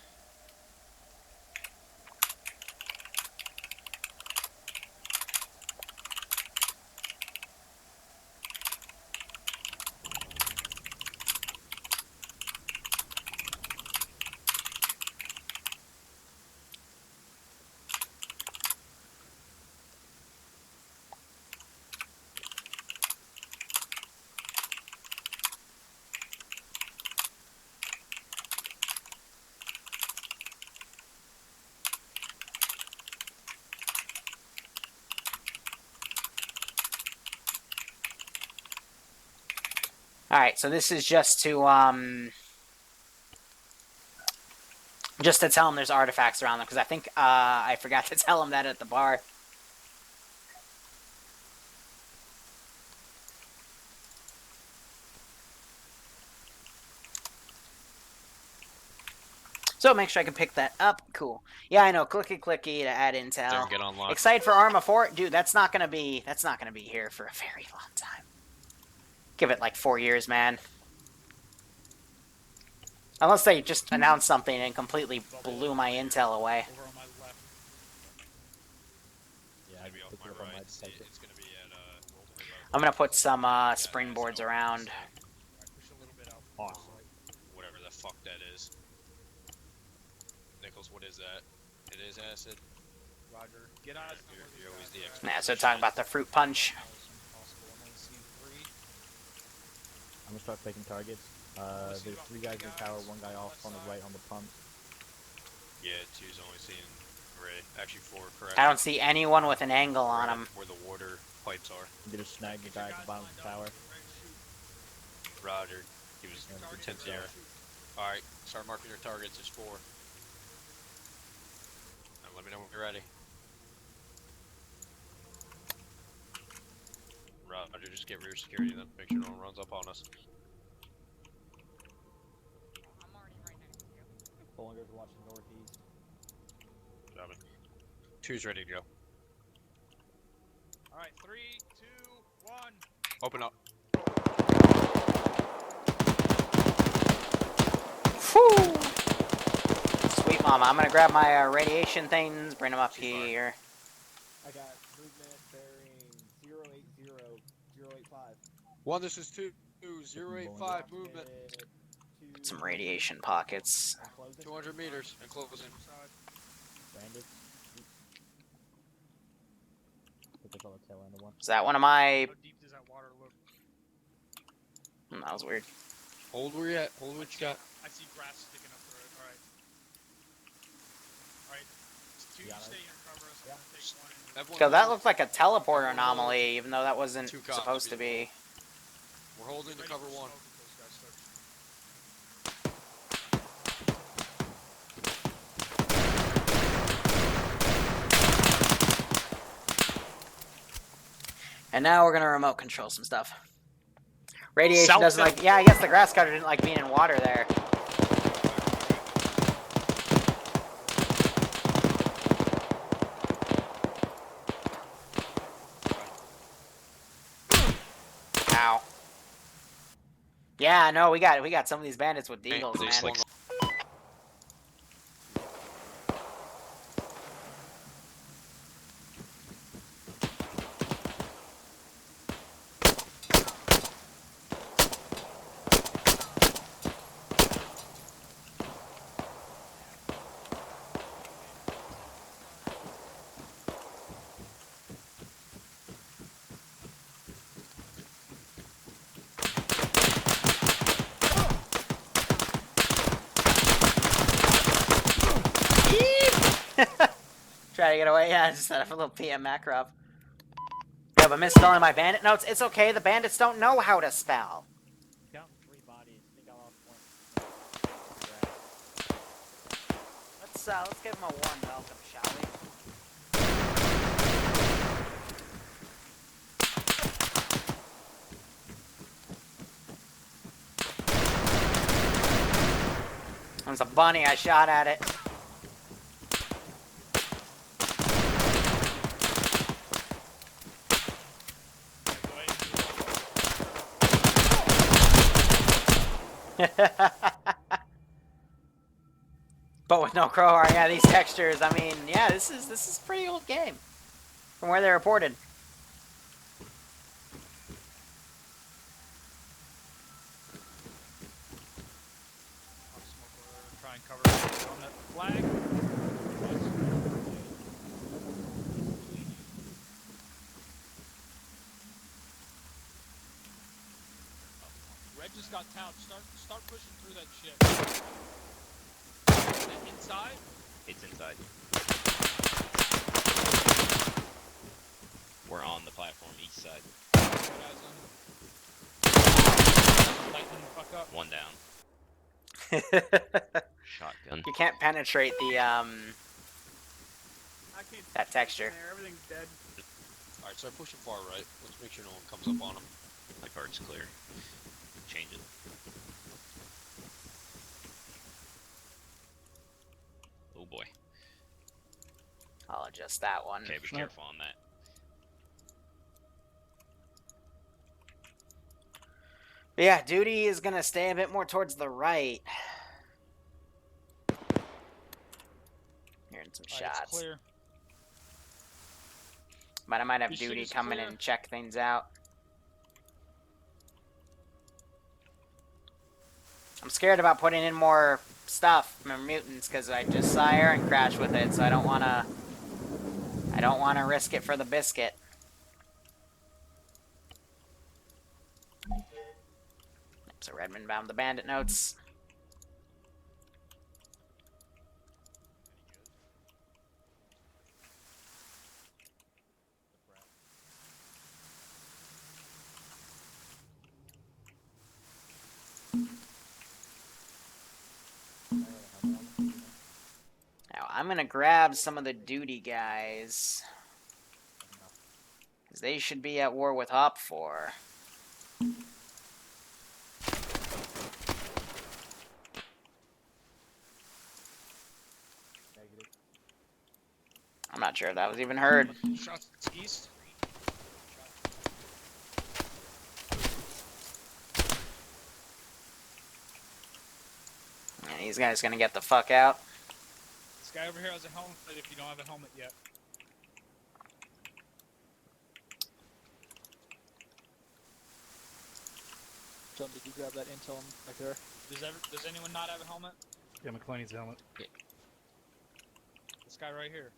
Alright, so this is just to tell them there's artifacts around them, because I think I forgot to tell them that at the bar. So make sure I can pick that up. Cool. Yeah, I know. Clicky to add intel. Don't get unlocked. Excited for Arma 4? Dude, that's not gonna be here for a very long time. Give it like 4 years, man. Unless they just announced something and completely blew my intel away. Over on my left. Yeah, Maybe off my right. It's gonna be at I'm gonna put some springboards around. Alright, push a little bit out. Awesome. whatever the fuck that is. Nichols, what is that? It is acid. Roger. Get eyes. You're always the expert. Nah, so talking about the fruit punch. I'm gonna start taking targets. There's 3 guys in the tower, 1 guy off on the right on the pump. Yeah, 2's only seeing gray. Actually 4, correct. I don't see anyone with an angle on him. Where the water pipes are. You just snag the guy at the bottom of the tower. Roger. He was 10th there. Alright, start marking your targets. There's 4. Now let me know when you're ready. Roger, just get rear security then. Make sure no one runs up on us. I'm already right next to you. Bullinger's watching northeast. Got it. 2's ready to go. Alright, 3, 2, 1. Open up. Whew. Sweet mama. I'm gonna grab my radiation things, bring them up here. I got movement bearing 080-085. 1, this is 2. 085 movement. Put some radiation pockets. 200 meters and closing. Bandits. I think that's all the tail end of one. Is that one of my... How deep does that water look? That was weird. Hold where you at. Hold what you got. I see grass sticking up through it. Alright. Alright. 2, Got it. stay here, cover us. I'm Yeah. gonna take 1. Because that looked like a teleporter anomaly, even though that wasn't 2 cops, supposed to be. We're holding to cover 1. And now we're gonna remote control some stuff. Radiation doesn't like... Yeah, I guess the grass cutter didn't like being in water there. Ow. Yeah, no, we got some of these bandits with deagles, man. Try to get away. Yeah, I just set up a little PM macro up. Yeah, but misspelling my bandit notes. It's okay. The bandits don't know how to spell. Count 3 bodies. I think I lost 1. Let's give him a warm welcome, shall we? There's a bunny. I shot at it. But with no crowbar, yeah, these textures, I mean, yeah, this is a pretty old game. From where they reported. I'll smoke over there and try and cover on that flag. Red just got tapped. Start pushing through that shit. Is it inside? It's inside. We're on the platform east side. Lighten the fuck up. One down. Shotgun. You can't penetrate the I can't that texture. there. Everything's dead. Alright, so I push it far right. Let's make sure no one comes up on him. My card's clear. Change it. Oh boy. I'll adjust that one. Okay, be careful on that. But yeah, duty is gonna stay a bit more towards the right. Hearing some Alright, shots. it's clear. But I might have This shit duty is come in clear. and check things out. I'm scared about putting in more stuff from mutants because I just saw Aaron crash with it, so I don't wanna risk it for the biscuit. So Redmond bound the bandit notes. Now I'm gonna grab some of the duty guys. 'Cause they should be at war with Hop 4. I'm not sure if that was even heard. Shots east. And these guys gonna get the fuck out. This guy over here has a helmet if you don't have a helmet yet. John, did you grab that intel back there? Does anyone not have a helmet? Yeah, McLean needs a helmet. This guy right here.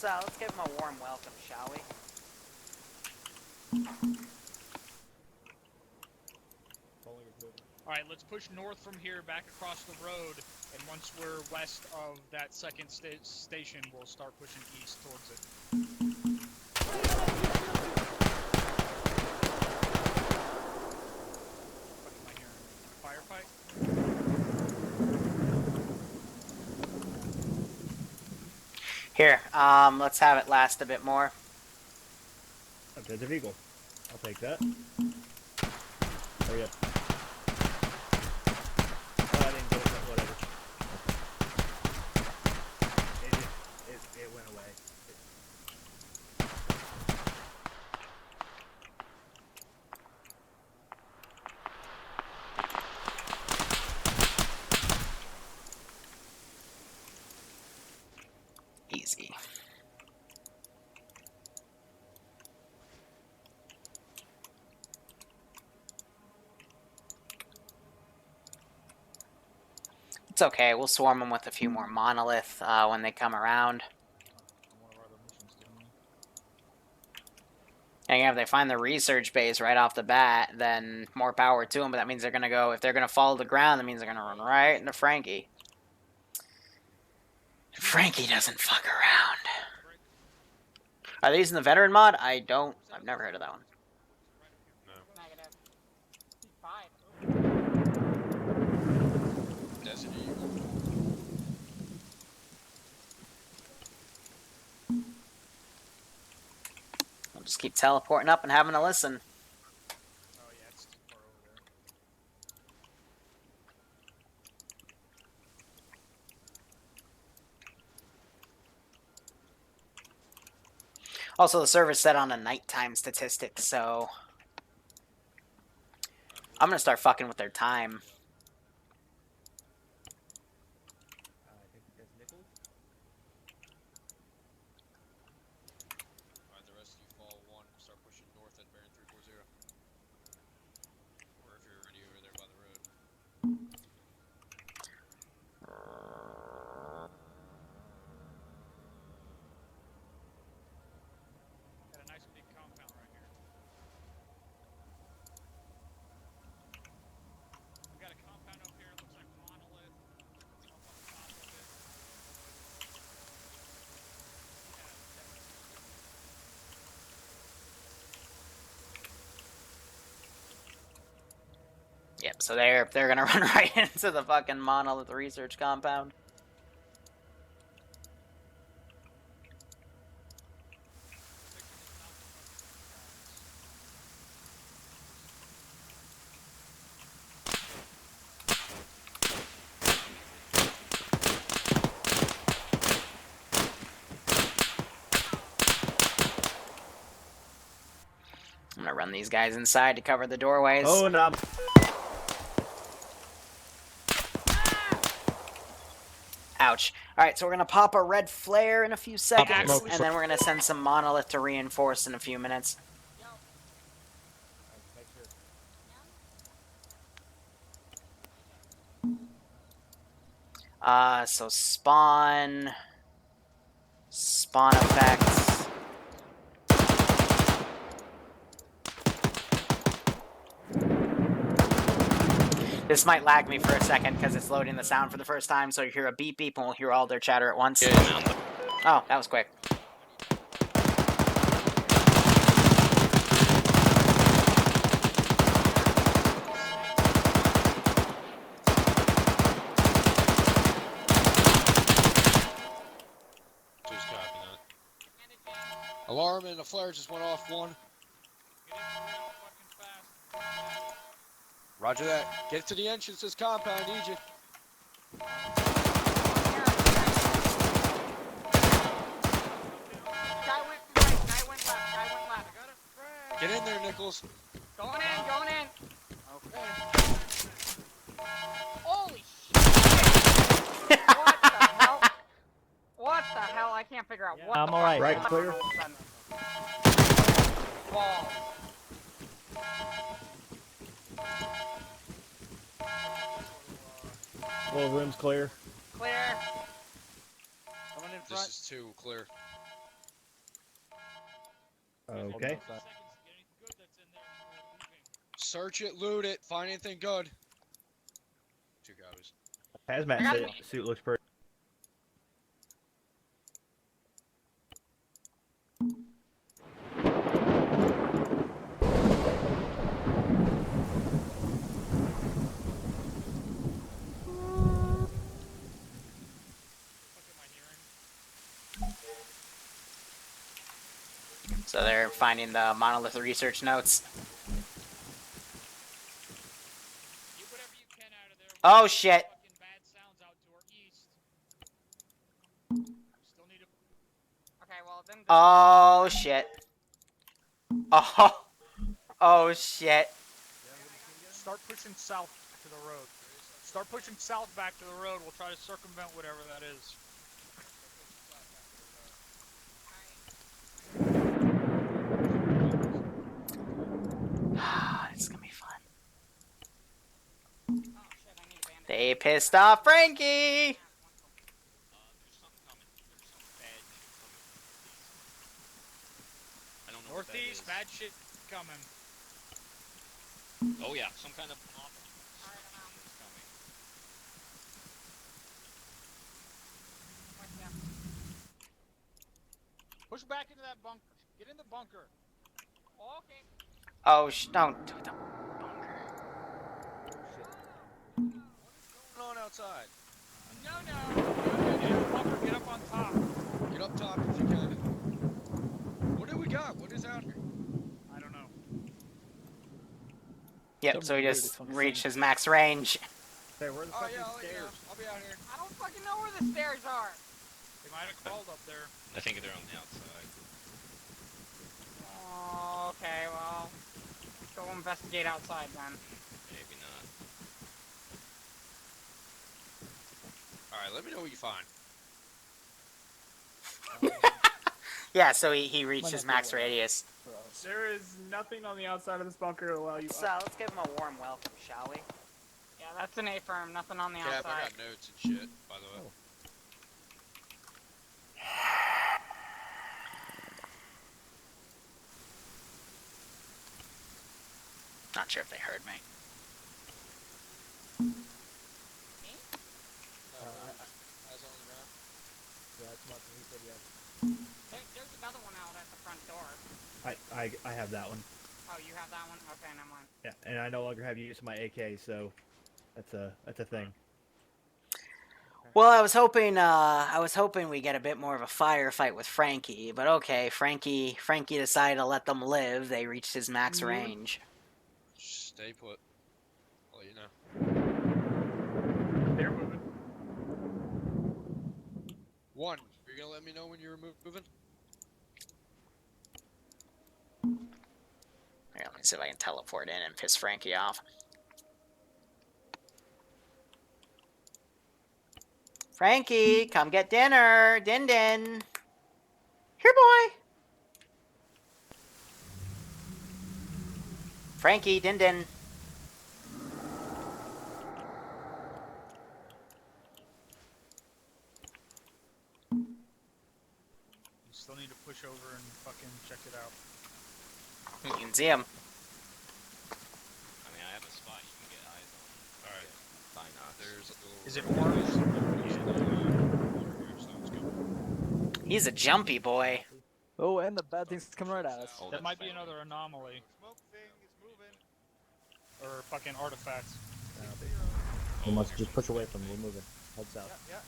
Let's give him a warm welcome, shall we? Alright, let's push north from here, back across the road, and once we're west of that second station, we'll start pushing east towards it. What am I hearing? Firefight? Here, let's have it last a bit more. Objective Eagle. I'll take that. Hurry up. Oh, I didn't get it, but whatever. It went away. Easy. It's okay, we'll swarm them with a few more monolith when they come around. And yeah, if they find the research base right off the bat, then more power to them, but that means they're gonna go, if they're gonna follow the ground, that means they're gonna run right into Frankie. Frankie doesn't fuck around. Are these in the veteran mod? I've never heard of that one. Negative. 5. Desert Eagle. I'll just keep teleporting up and having to listen. Oh yeah, it's too far over there. Also, the server's set on a nighttime statistic, so I'm gonna start fucking with their time. I think that's Nichols. Alright, the rest of you fall 1. Start pushing north at bearing 340. Or if you're already over there by the road. Got a nice big compound right here. We got a compound up here. Looks like monolith. Up on top of it. Yeah, definitely. Yep, so they're gonna run right into the fucking monolith research compound. I'm gonna run these guys inside to cover the doorways. Oh, no. Ouch. Alright, so we're gonna pop a red flare in a few seconds, smoke. and then we're gonna send some monolith to reinforce in a few minutes. Make sure. So spawn effects. This might lag me for a second because it's loading the sound for the first time, so you hear a beep beep and we'll hear all their chatter at once. Oh, that was quick. Just copy that. Alarm and the flare just went off 1. Roger that. Get to the entrance to this compound, I need you. Guy went right, guy went left, guy went left. Get in there, Nichols. Going in, going in. Okay. Holy shit! What the hell? What the hell? I can't figure out what I'm the alright. fuck Right, is clear. going on all of a sudden. Balls. Little room's clear. Clear. Coming in This front. is 2, clear. Okay. Search it, loot it, find anything good. 2 copies. Hazmat suit looks pretty. So they're finding the monolith research notes. Oh shit. Okay, well then. Oh shit. Oh. Oh shit. Start pushing south to the road. Start pushing south back to the road. We'll try to circumvent whatever that is. It's gonna be fun. Oh shit, I need a bandage. They pissed off Frankie! There's something coming. There's some bad shit coming. I don't know Northeast, what that bad shit coming. is. Oh yeah, some kind of mob is coming. Fuck yeah. Push back into that bunker. Get in the bunker. Okay. Oh don't do the What's going on outside? No. Get in the bunker. Get up on top. Get up top if you can. What do we got? What is out here? I don't know. Yep, so he just reached his max range. Hey, where the Oh fuck yeah, is I'll let you stairs? know. I'll be out here. I don't fucking know where the stairs are. They might have crawled up there. I think they're on the outside. Oh, okay, well. Go investigate outside then. Alright, let me know what you find. Yeah, so he reached his max radius. There is nothing on the outside of this bunker to allow you So up. let's give him a warm welcome, shall we? Yeah, that's an A-firm. Nothing on the Cap, I outside. got notes and shit, by the way. Not sure if they heard me. Eyes on the ground. Yeah, that's Mark. He said yes. There's another one out at the front door. I have that one. Oh, you have that one? Okay, never mind. Yeah, and I no longer have use of my AK, so that's a thing. Well, I was hoping we get a bit more of a firefight with Frankie, but okay, Frankie decided to let them live. They reached his max range. Stay put. I'll let you know. They're moving. One, you're gonna let me know when you're moving? Here, let me see if I can teleport in and piss Frankie off. Frankie, come get dinner. Din din. Here, boy. Frankie, din din. You still need to push over and fucking check it out. You can see him. I mean, I have a spot you can get eyes on. Alright. Fine, There's a little... Is it orange? He's a jumpy boy. Oh, and the bad thing's coming right at us. Oh, That that's might be family. another anomaly. Or fucking artifacts. We must just push away from him. We're moving. Head south. Yeah.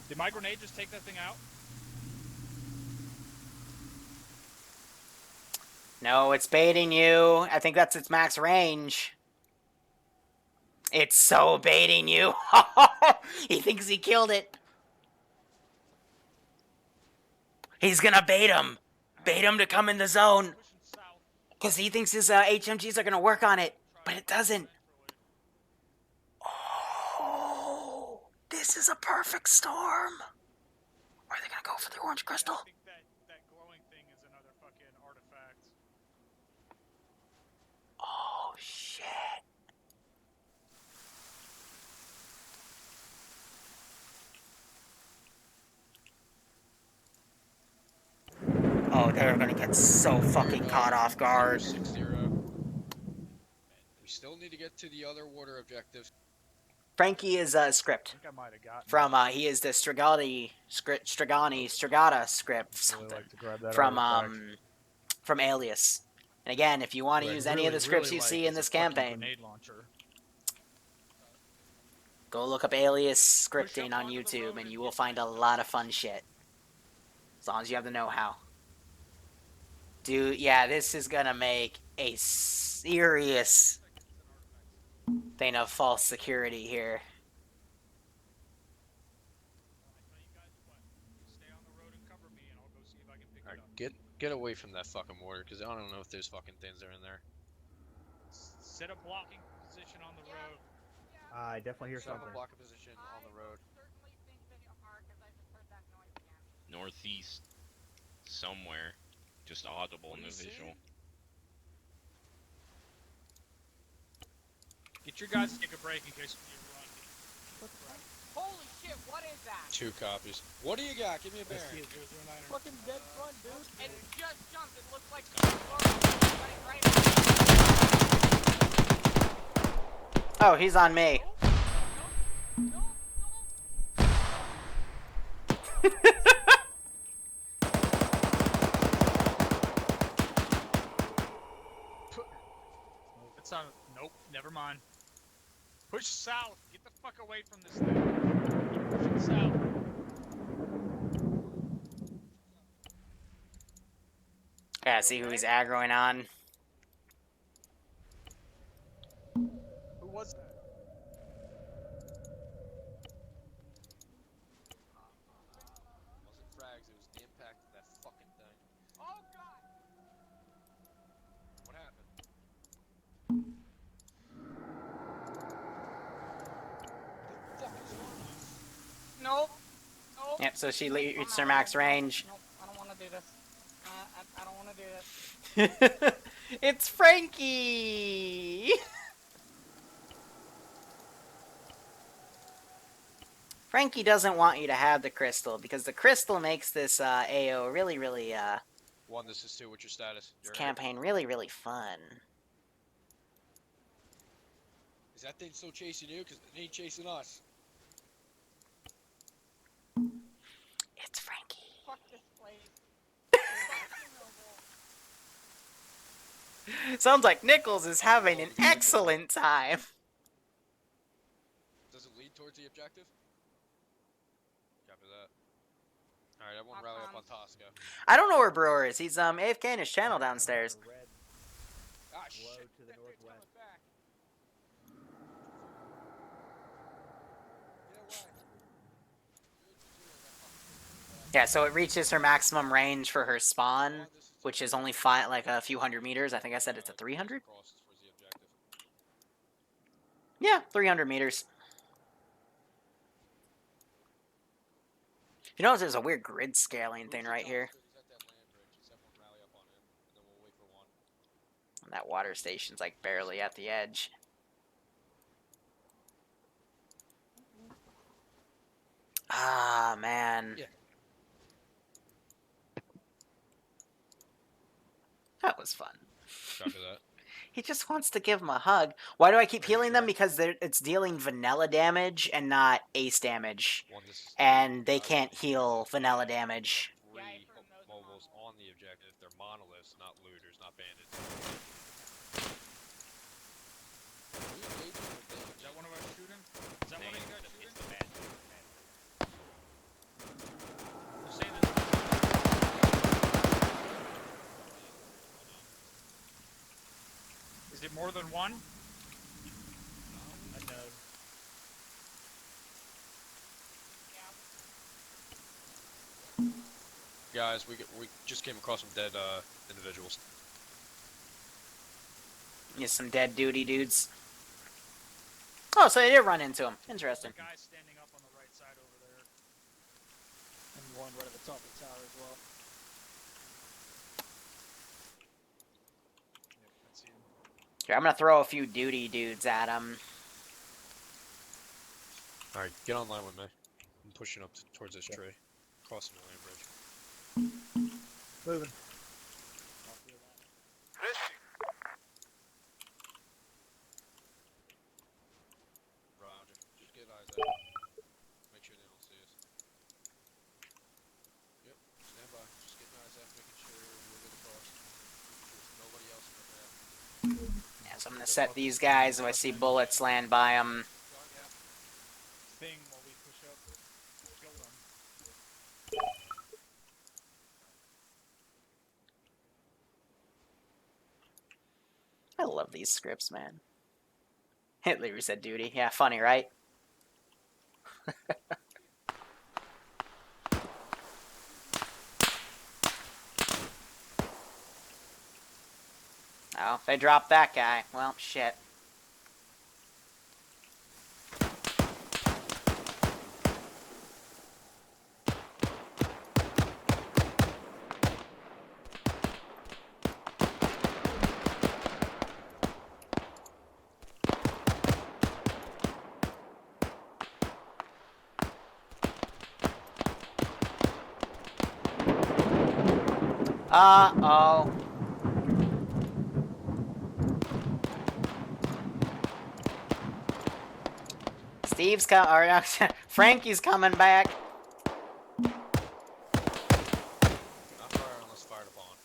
Did my grenade just take that thing out? No, it's baiting you. I think that's its max range. It's so baiting you. He thinks he killed it. He's gonna bait him. Bait him to come in the zone. Pushing south. Because he thinks his HMGs are gonna work on it. But it doesn't. Oh, this is a perfect storm. Are they gonna go for the orange crystal? I think that glowing thing is another fucking artifact. Oh, shit. Oh, they're gonna get so fucking caught off guard. 60. We still need to get to the other water objectives. Frankie is I script. think I might have gotten From, he is the Stragata script, something. like to grab that From Alias. And again, if you want to use any of the scripts you see in this campaign, Grenade launcher. go look up Alias scripting on YouTube and you will find a lot of fun shit. As long as you have the know-how. Dude, yeah, this is gonna make a serious thing of false security here. Stay on the road and cover me, and I'll go see if I can pick it Alright, up. get away from that fucking water, because I don't know if there's fucking things that are in there. Set a blocking position on the road. I definitely hear Set up a something. block of position on the road. Certainly think they are, because I just heard that noise again. Northeast, somewhere, just audible What in are the you visual. seeing? Get your guys to take a break in case we run. Holy shit, what is that? 2 copies. What do you got? Give me a bearing. Fucking dead front, dude. It just jumped. It looks like right. Oh, he's on me. It's on. Nope, never mind. Push south. Get the fuck away from this thing. Push it south. Yeah, see who he's aggroing on. Who was that? Wasn't frags, it was the impact of that fucking thing. Yep, so she reached her max range. Nope, I don't want to do this. I don't want to do this. It's Frankie! Frankie doesn't want you to have the crystal, because the crystal makes this AO really, really, 1, this is 2, what's your status? this campaign really, really fun. Is that thing still chasing you? Because it ain't chasing us. It's Frankie. Fuck this place. Sounds like Nichols is having an excellent time. Does it lead towards the objective? Copy that. Alright, everyone rally up on Tosca. I don't know where Brewer is. He's AFK in his channel downstairs. Ah, Low shit. to the northwest. Yeah, so it reaches her maximum range for her spawn, which is only like a few hundred meters. I think I said it's a 300? Yeah, 300 meters. You notice there's a weird grid scaling thing right here. And that water station's like barely at the edge. Ah, man. Yeah. That was fun. Copy that. He just wants to give him a hug. Why do I keep healing them? Because it's dealing vanilla damage and not ace damage. And they can't heal vanilla damage. 3 mobiles on the objective. They're monoliths, not looters, not bandits. Is that one of us shooting? Is that one of you guys shooting? It's the bad. They're saying this. Is it more than one? Unknown. Guys, we just came across some dead individuals. Yeah, some dead duty dudes. Oh, so they did run into him. Interesting. There's a guy standing up on the right side over there. And one right at the top of the tower as well. Yep, I see him. Here, I'm gonna throw a few duty dudes at him. Alright, get online with me. I'm pushing up towards this tree. Crossing the land bridge. Moving. Roger. Just get eyes out. Make sure they don't see us. Yep, stand by. Just getting eyes out, making sure we're good across. There's nobody else in the path. Yeah, so I'm gonna set these guys so I see bullets land by them. Thing while we push up. Kill them. I love these scripts, man. Liru said duty. Yeah, funny, right? Oh, they dropped that guy. Well, shit. Uh-oh. Steve's coming, or no, Frankie's coming back. Not fire unless fired upon.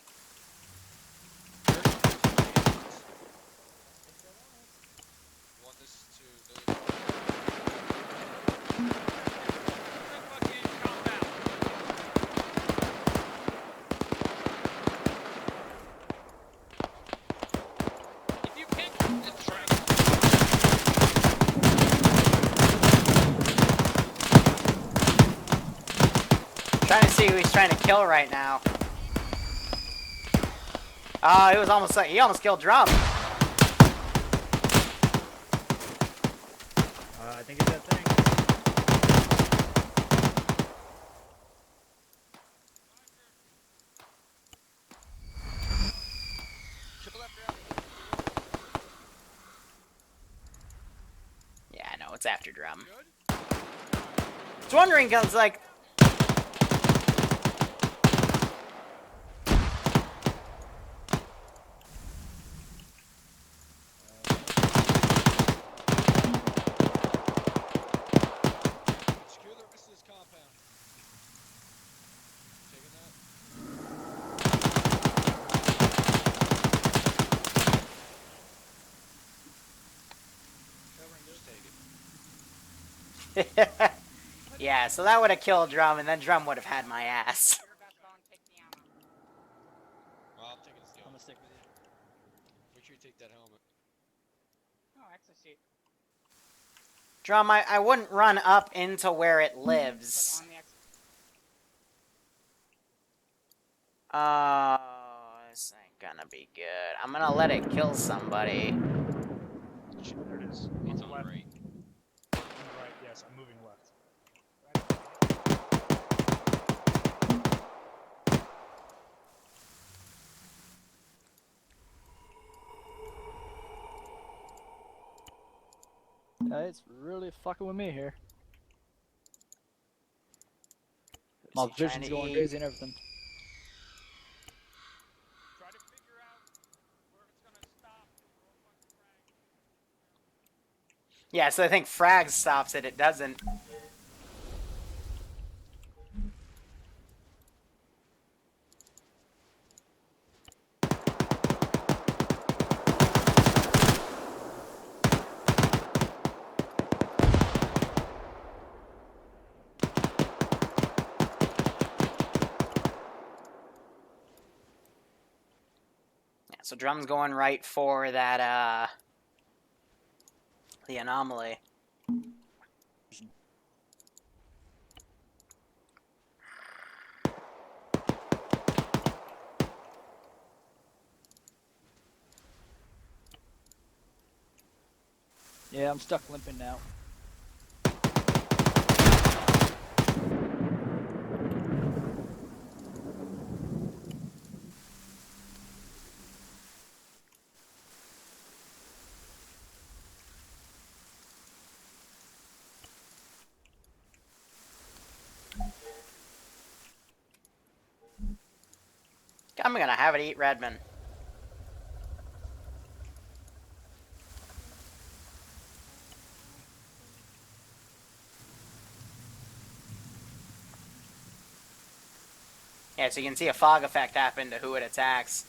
Want this to If you can't, it's right. Trying to see who he's trying to kill right now. Oh, it was almost like he almost killed Drum. I think it's that thing. it's after Drum. Good? I was wondering, cause like, Secure the rest of this compound. Taking that? Just take it. yeah, so that would have killed Drum, and then Drum would have had my ass. Your best phone, take the ammo. Well, I'm taking this I'm gun. gonna stick with you. Make sure you take that helmet. Oh, exosuit. Drum, I wouldn't run up into where it Put lives. on the ex. This ain't gonna be good. I'm gonna let it kill somebody. There it is. It's On on the left. right. On the right, yes, I'm moving left. It's really fucking with me here. Who's My he trying vision's to going eat? crazy and everything. Try to figure out where it's gonna stop. Throw a fucking frag. Yeah, so I think frag stops it. It doesn't. Yeah, so Drum's going right for that, the anomaly. Yeah, I'm stuck limping now. I'm gonna have it eat Redmond. Yeah, so you can see a fog effect happen to who it attacks.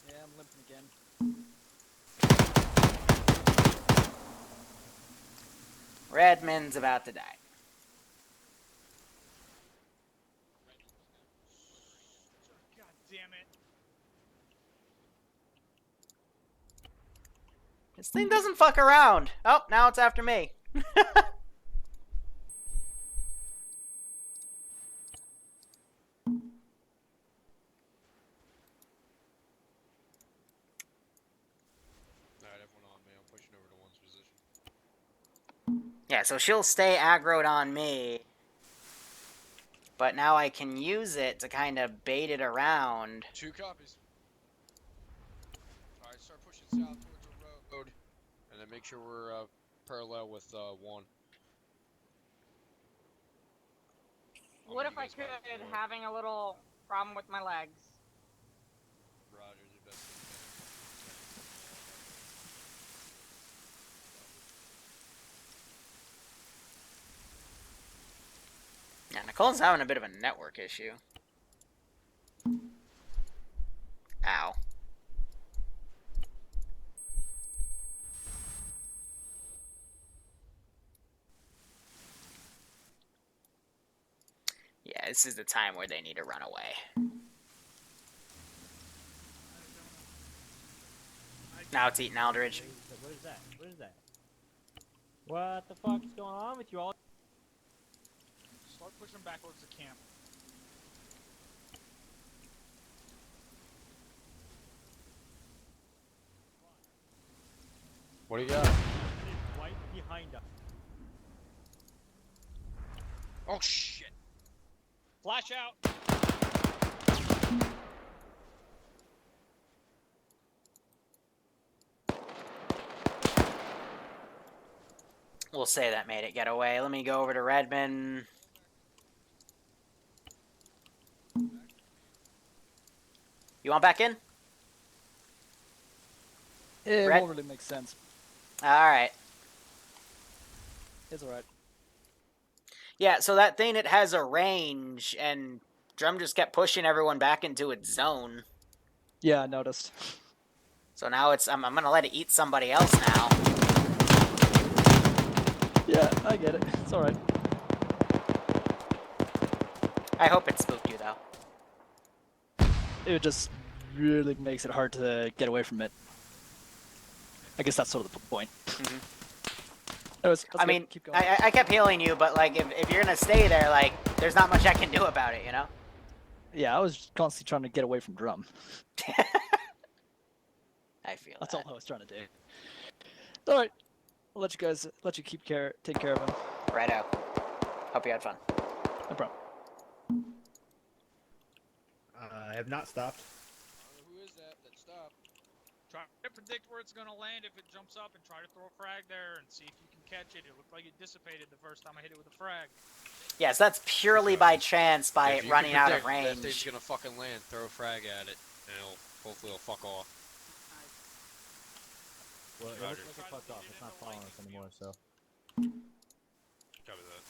Yeah, I'm limping again. Redmond's about to die. God damn it. This thing doesn't fuck around. Oh, now it's after me. Alright, everyone on me. I'm pushing over to one's position. Yeah, so she'll stay aggroed on me. But now I can use it to kind of bait it around. 2 copies. Alright, start pushing south towards the road. And then make sure we're parallel with 1. What if I could having a little problem with my legs? Roger, your best. Yeah, Nicole's having a bit of a network issue. Ow. Yeah, this is the time where they need to run away. Now it's eating Aldridge. What is that? What is that? What the fuck is going on with you all? Start pushing backwards to camp. What do you got? It is right behind us. Oh shit! Flash out. We'll say that made it get away. Let me go over to Redmond. You want back in? It Red? won't really make sense. Alright. It's alright. Yeah, so that thing, it has a range, and Drum just kept pushing everyone back into its zone. Yeah, I noticed. So now it's, I'm gonna let it eat somebody else now. Yeah, I get it. It's alright. I hope it spooked you, though. It just really makes it hard to get away from it. I guess that's sort of the point. I mean, keep going. I kept healing you, but, like, if you're gonna stay there, like, there's not much I can do about it, you know? Yeah, I was constantly trying to get away from Drum. I feel That's that. all I was trying to do. All right, I'll let you guys take care of him. Righto. Hope you had fun. No problem. I have not stopped. Who is that? That stopped. Try to predict where it's gonna land if it jumps up, and try to throw a frag there and see if you can catch it. It looked like it dissipated the first time I hit it with a frag. Yes, that's purely by chance by If it you running can out of predict range. That thing's gonna fucking land. Throw a frag at it, and hopefully it'll fuck off. Well, it looks like it fucked off. It's not following us anymore, so. Copy that.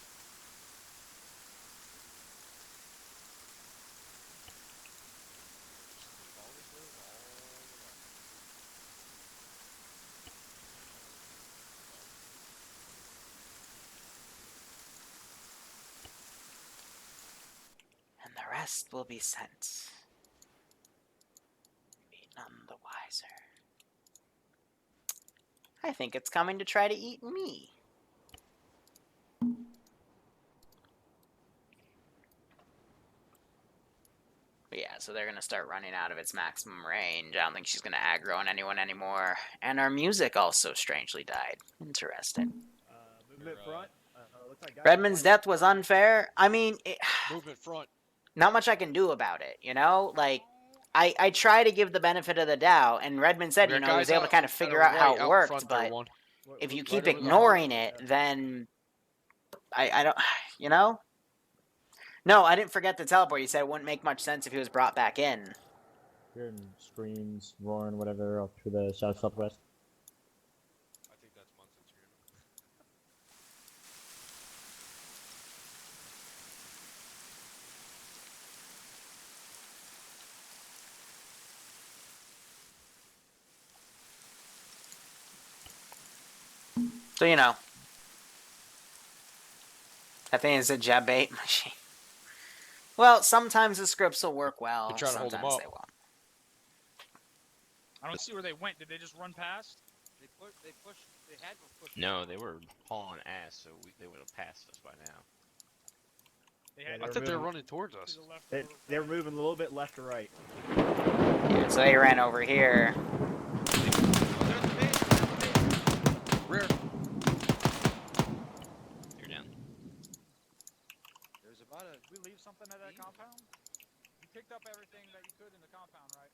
And the rest will be sent. Be none the wiser. I think it's coming to try to eat me. But yeah, so they're gonna start running out of its maximum range. I don't think she's gonna aggro on anyone anymore. And our music also strangely died. Interesting. Movement front. Looks like Redmond's death was unfair. I mean, Movement front. not much I can do about it, you know? Like, I try to give the benefit of the doubt, and Redmond said, you know, he was able to kind of figure out how it worked, but if you keep ignoring it, then I don't, you know? No, I didn't forget to teleport. You said it wouldn't make much sense if he was brought back in. Hearing screams, roaring, whatever, up to the southwest. I think that's Munson's screaming. So, you know, I think it's a jab bait machine. Well, sometimes the scripts will work well, They're trying to hold them sometimes up. they won't. I don't see where they went. Did they just run past? They pushed. They had to push. No, they were hauling ass, so they would have passed us by now. They had I thought they were running towards us. to the left. They were moving a little bit left to right. Yeah, so they ran over here. Rear. You're down. There's about a. Did we leave something at that compound? You picked up everything that you could in the compound, right?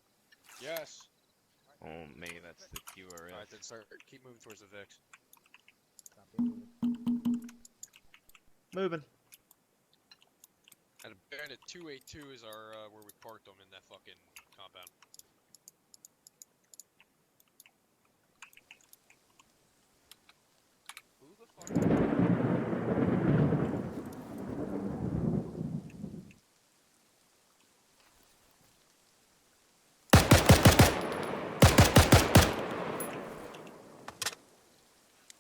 Yes. Oh, maybe that's the QRF. Alright, then start. Keep moving towards the Vix. Moving. And Bandit 282 is our where we parked them in that fucking compound. Who the fuck?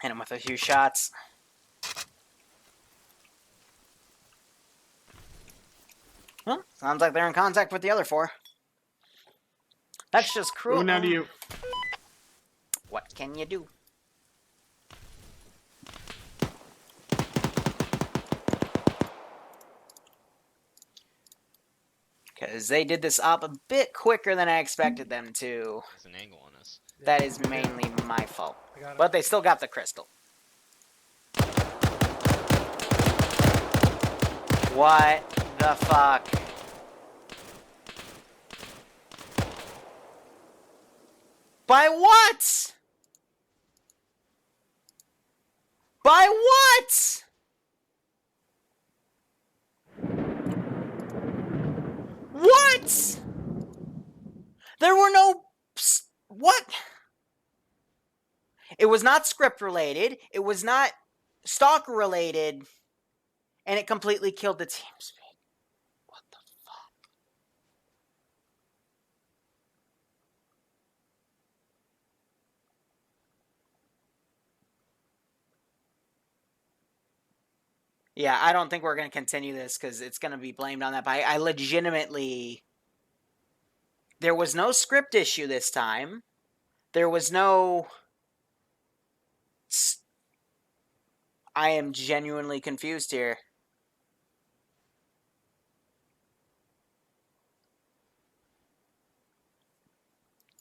Hit him with a few shots. Well, sounds like they're in contact with the other four. That's just cruel. Moving down to you. What can you do? Because they did this up a bit quicker than I expected them to. There's an angle on us. That is mainly my fault. But they still got the crystal. What the The fuck? By what? By what? What? There were no... What? It was not script related. It was not stalker related. And it completely killed the team speak. What the fuck? Yeah, I don't think we're going to continue this because it's going to be blamed on that. But I legitimately... There was no script issue this time. There was no... I am genuinely confused here.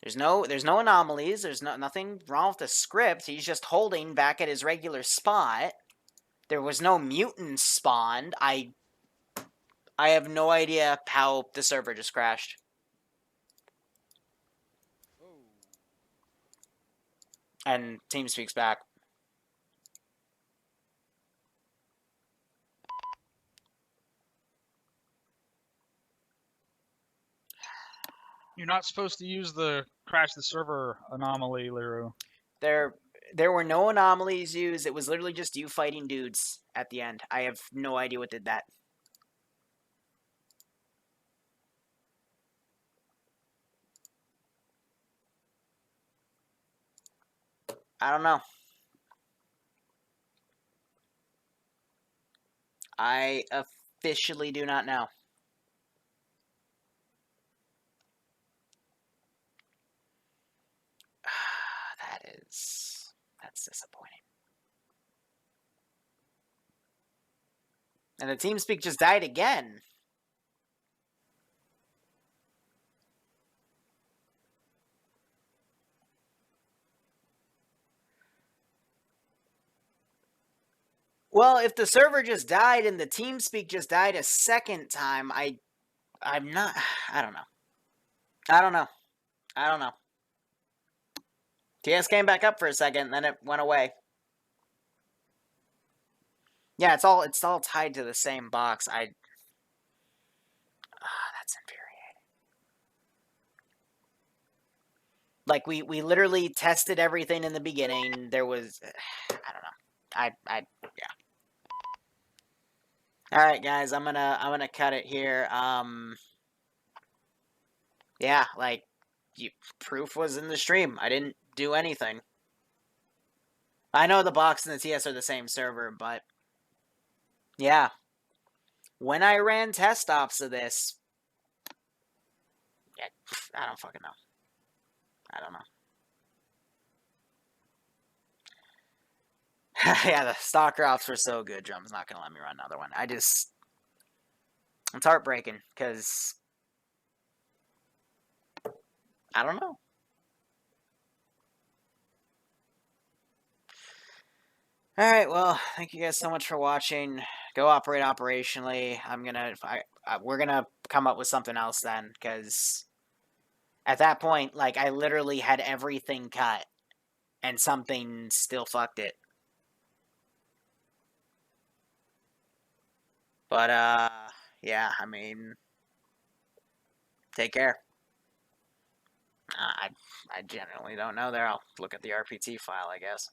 There's no anomalies. There's nothing wrong with the script. He's just holding back at his regular spot. There was no mutant spawned. I have no idea how the server just crashed. Oh. And TeamSpeak's back. You're not supposed to use the crash the server anomaly, Liru. There were no anomalies used. It was literally just you fighting dudes at the end. I have no idea what did that. I don't know. I officially do not know. That's disappointing. And the TeamSpeak just died again. Well, if the server just died and the TeamSpeak just died a second time, I'm not... I don't know. I don't know. TS came back up for a second, then it went away. Yeah, it's all tied to the same box. That's infuriating. Like, we literally tested everything in the beginning. There was... I don't know. Yeah. Alright, guys, I'm gonna cut it here. Yeah, like, proof was in the stream. I didn't do anything. I know the box and the TS are the same server, but... Yeah. When I ran test ops of this... Yeah, I don't fucking know. I don't know. Yeah, the stalker ops were so good. Drum's not gonna let me run another one. It's heartbreaking, because... I don't know. Alright, well, thank you guys so much for watching. Go operate operationally. We're gonna come up with something else then, because... At that point, like, I literally had everything cut, and something still fucked it. But, yeah, I mean, take care. I genuinely don't know there. I'll look at the RPT file, I guess.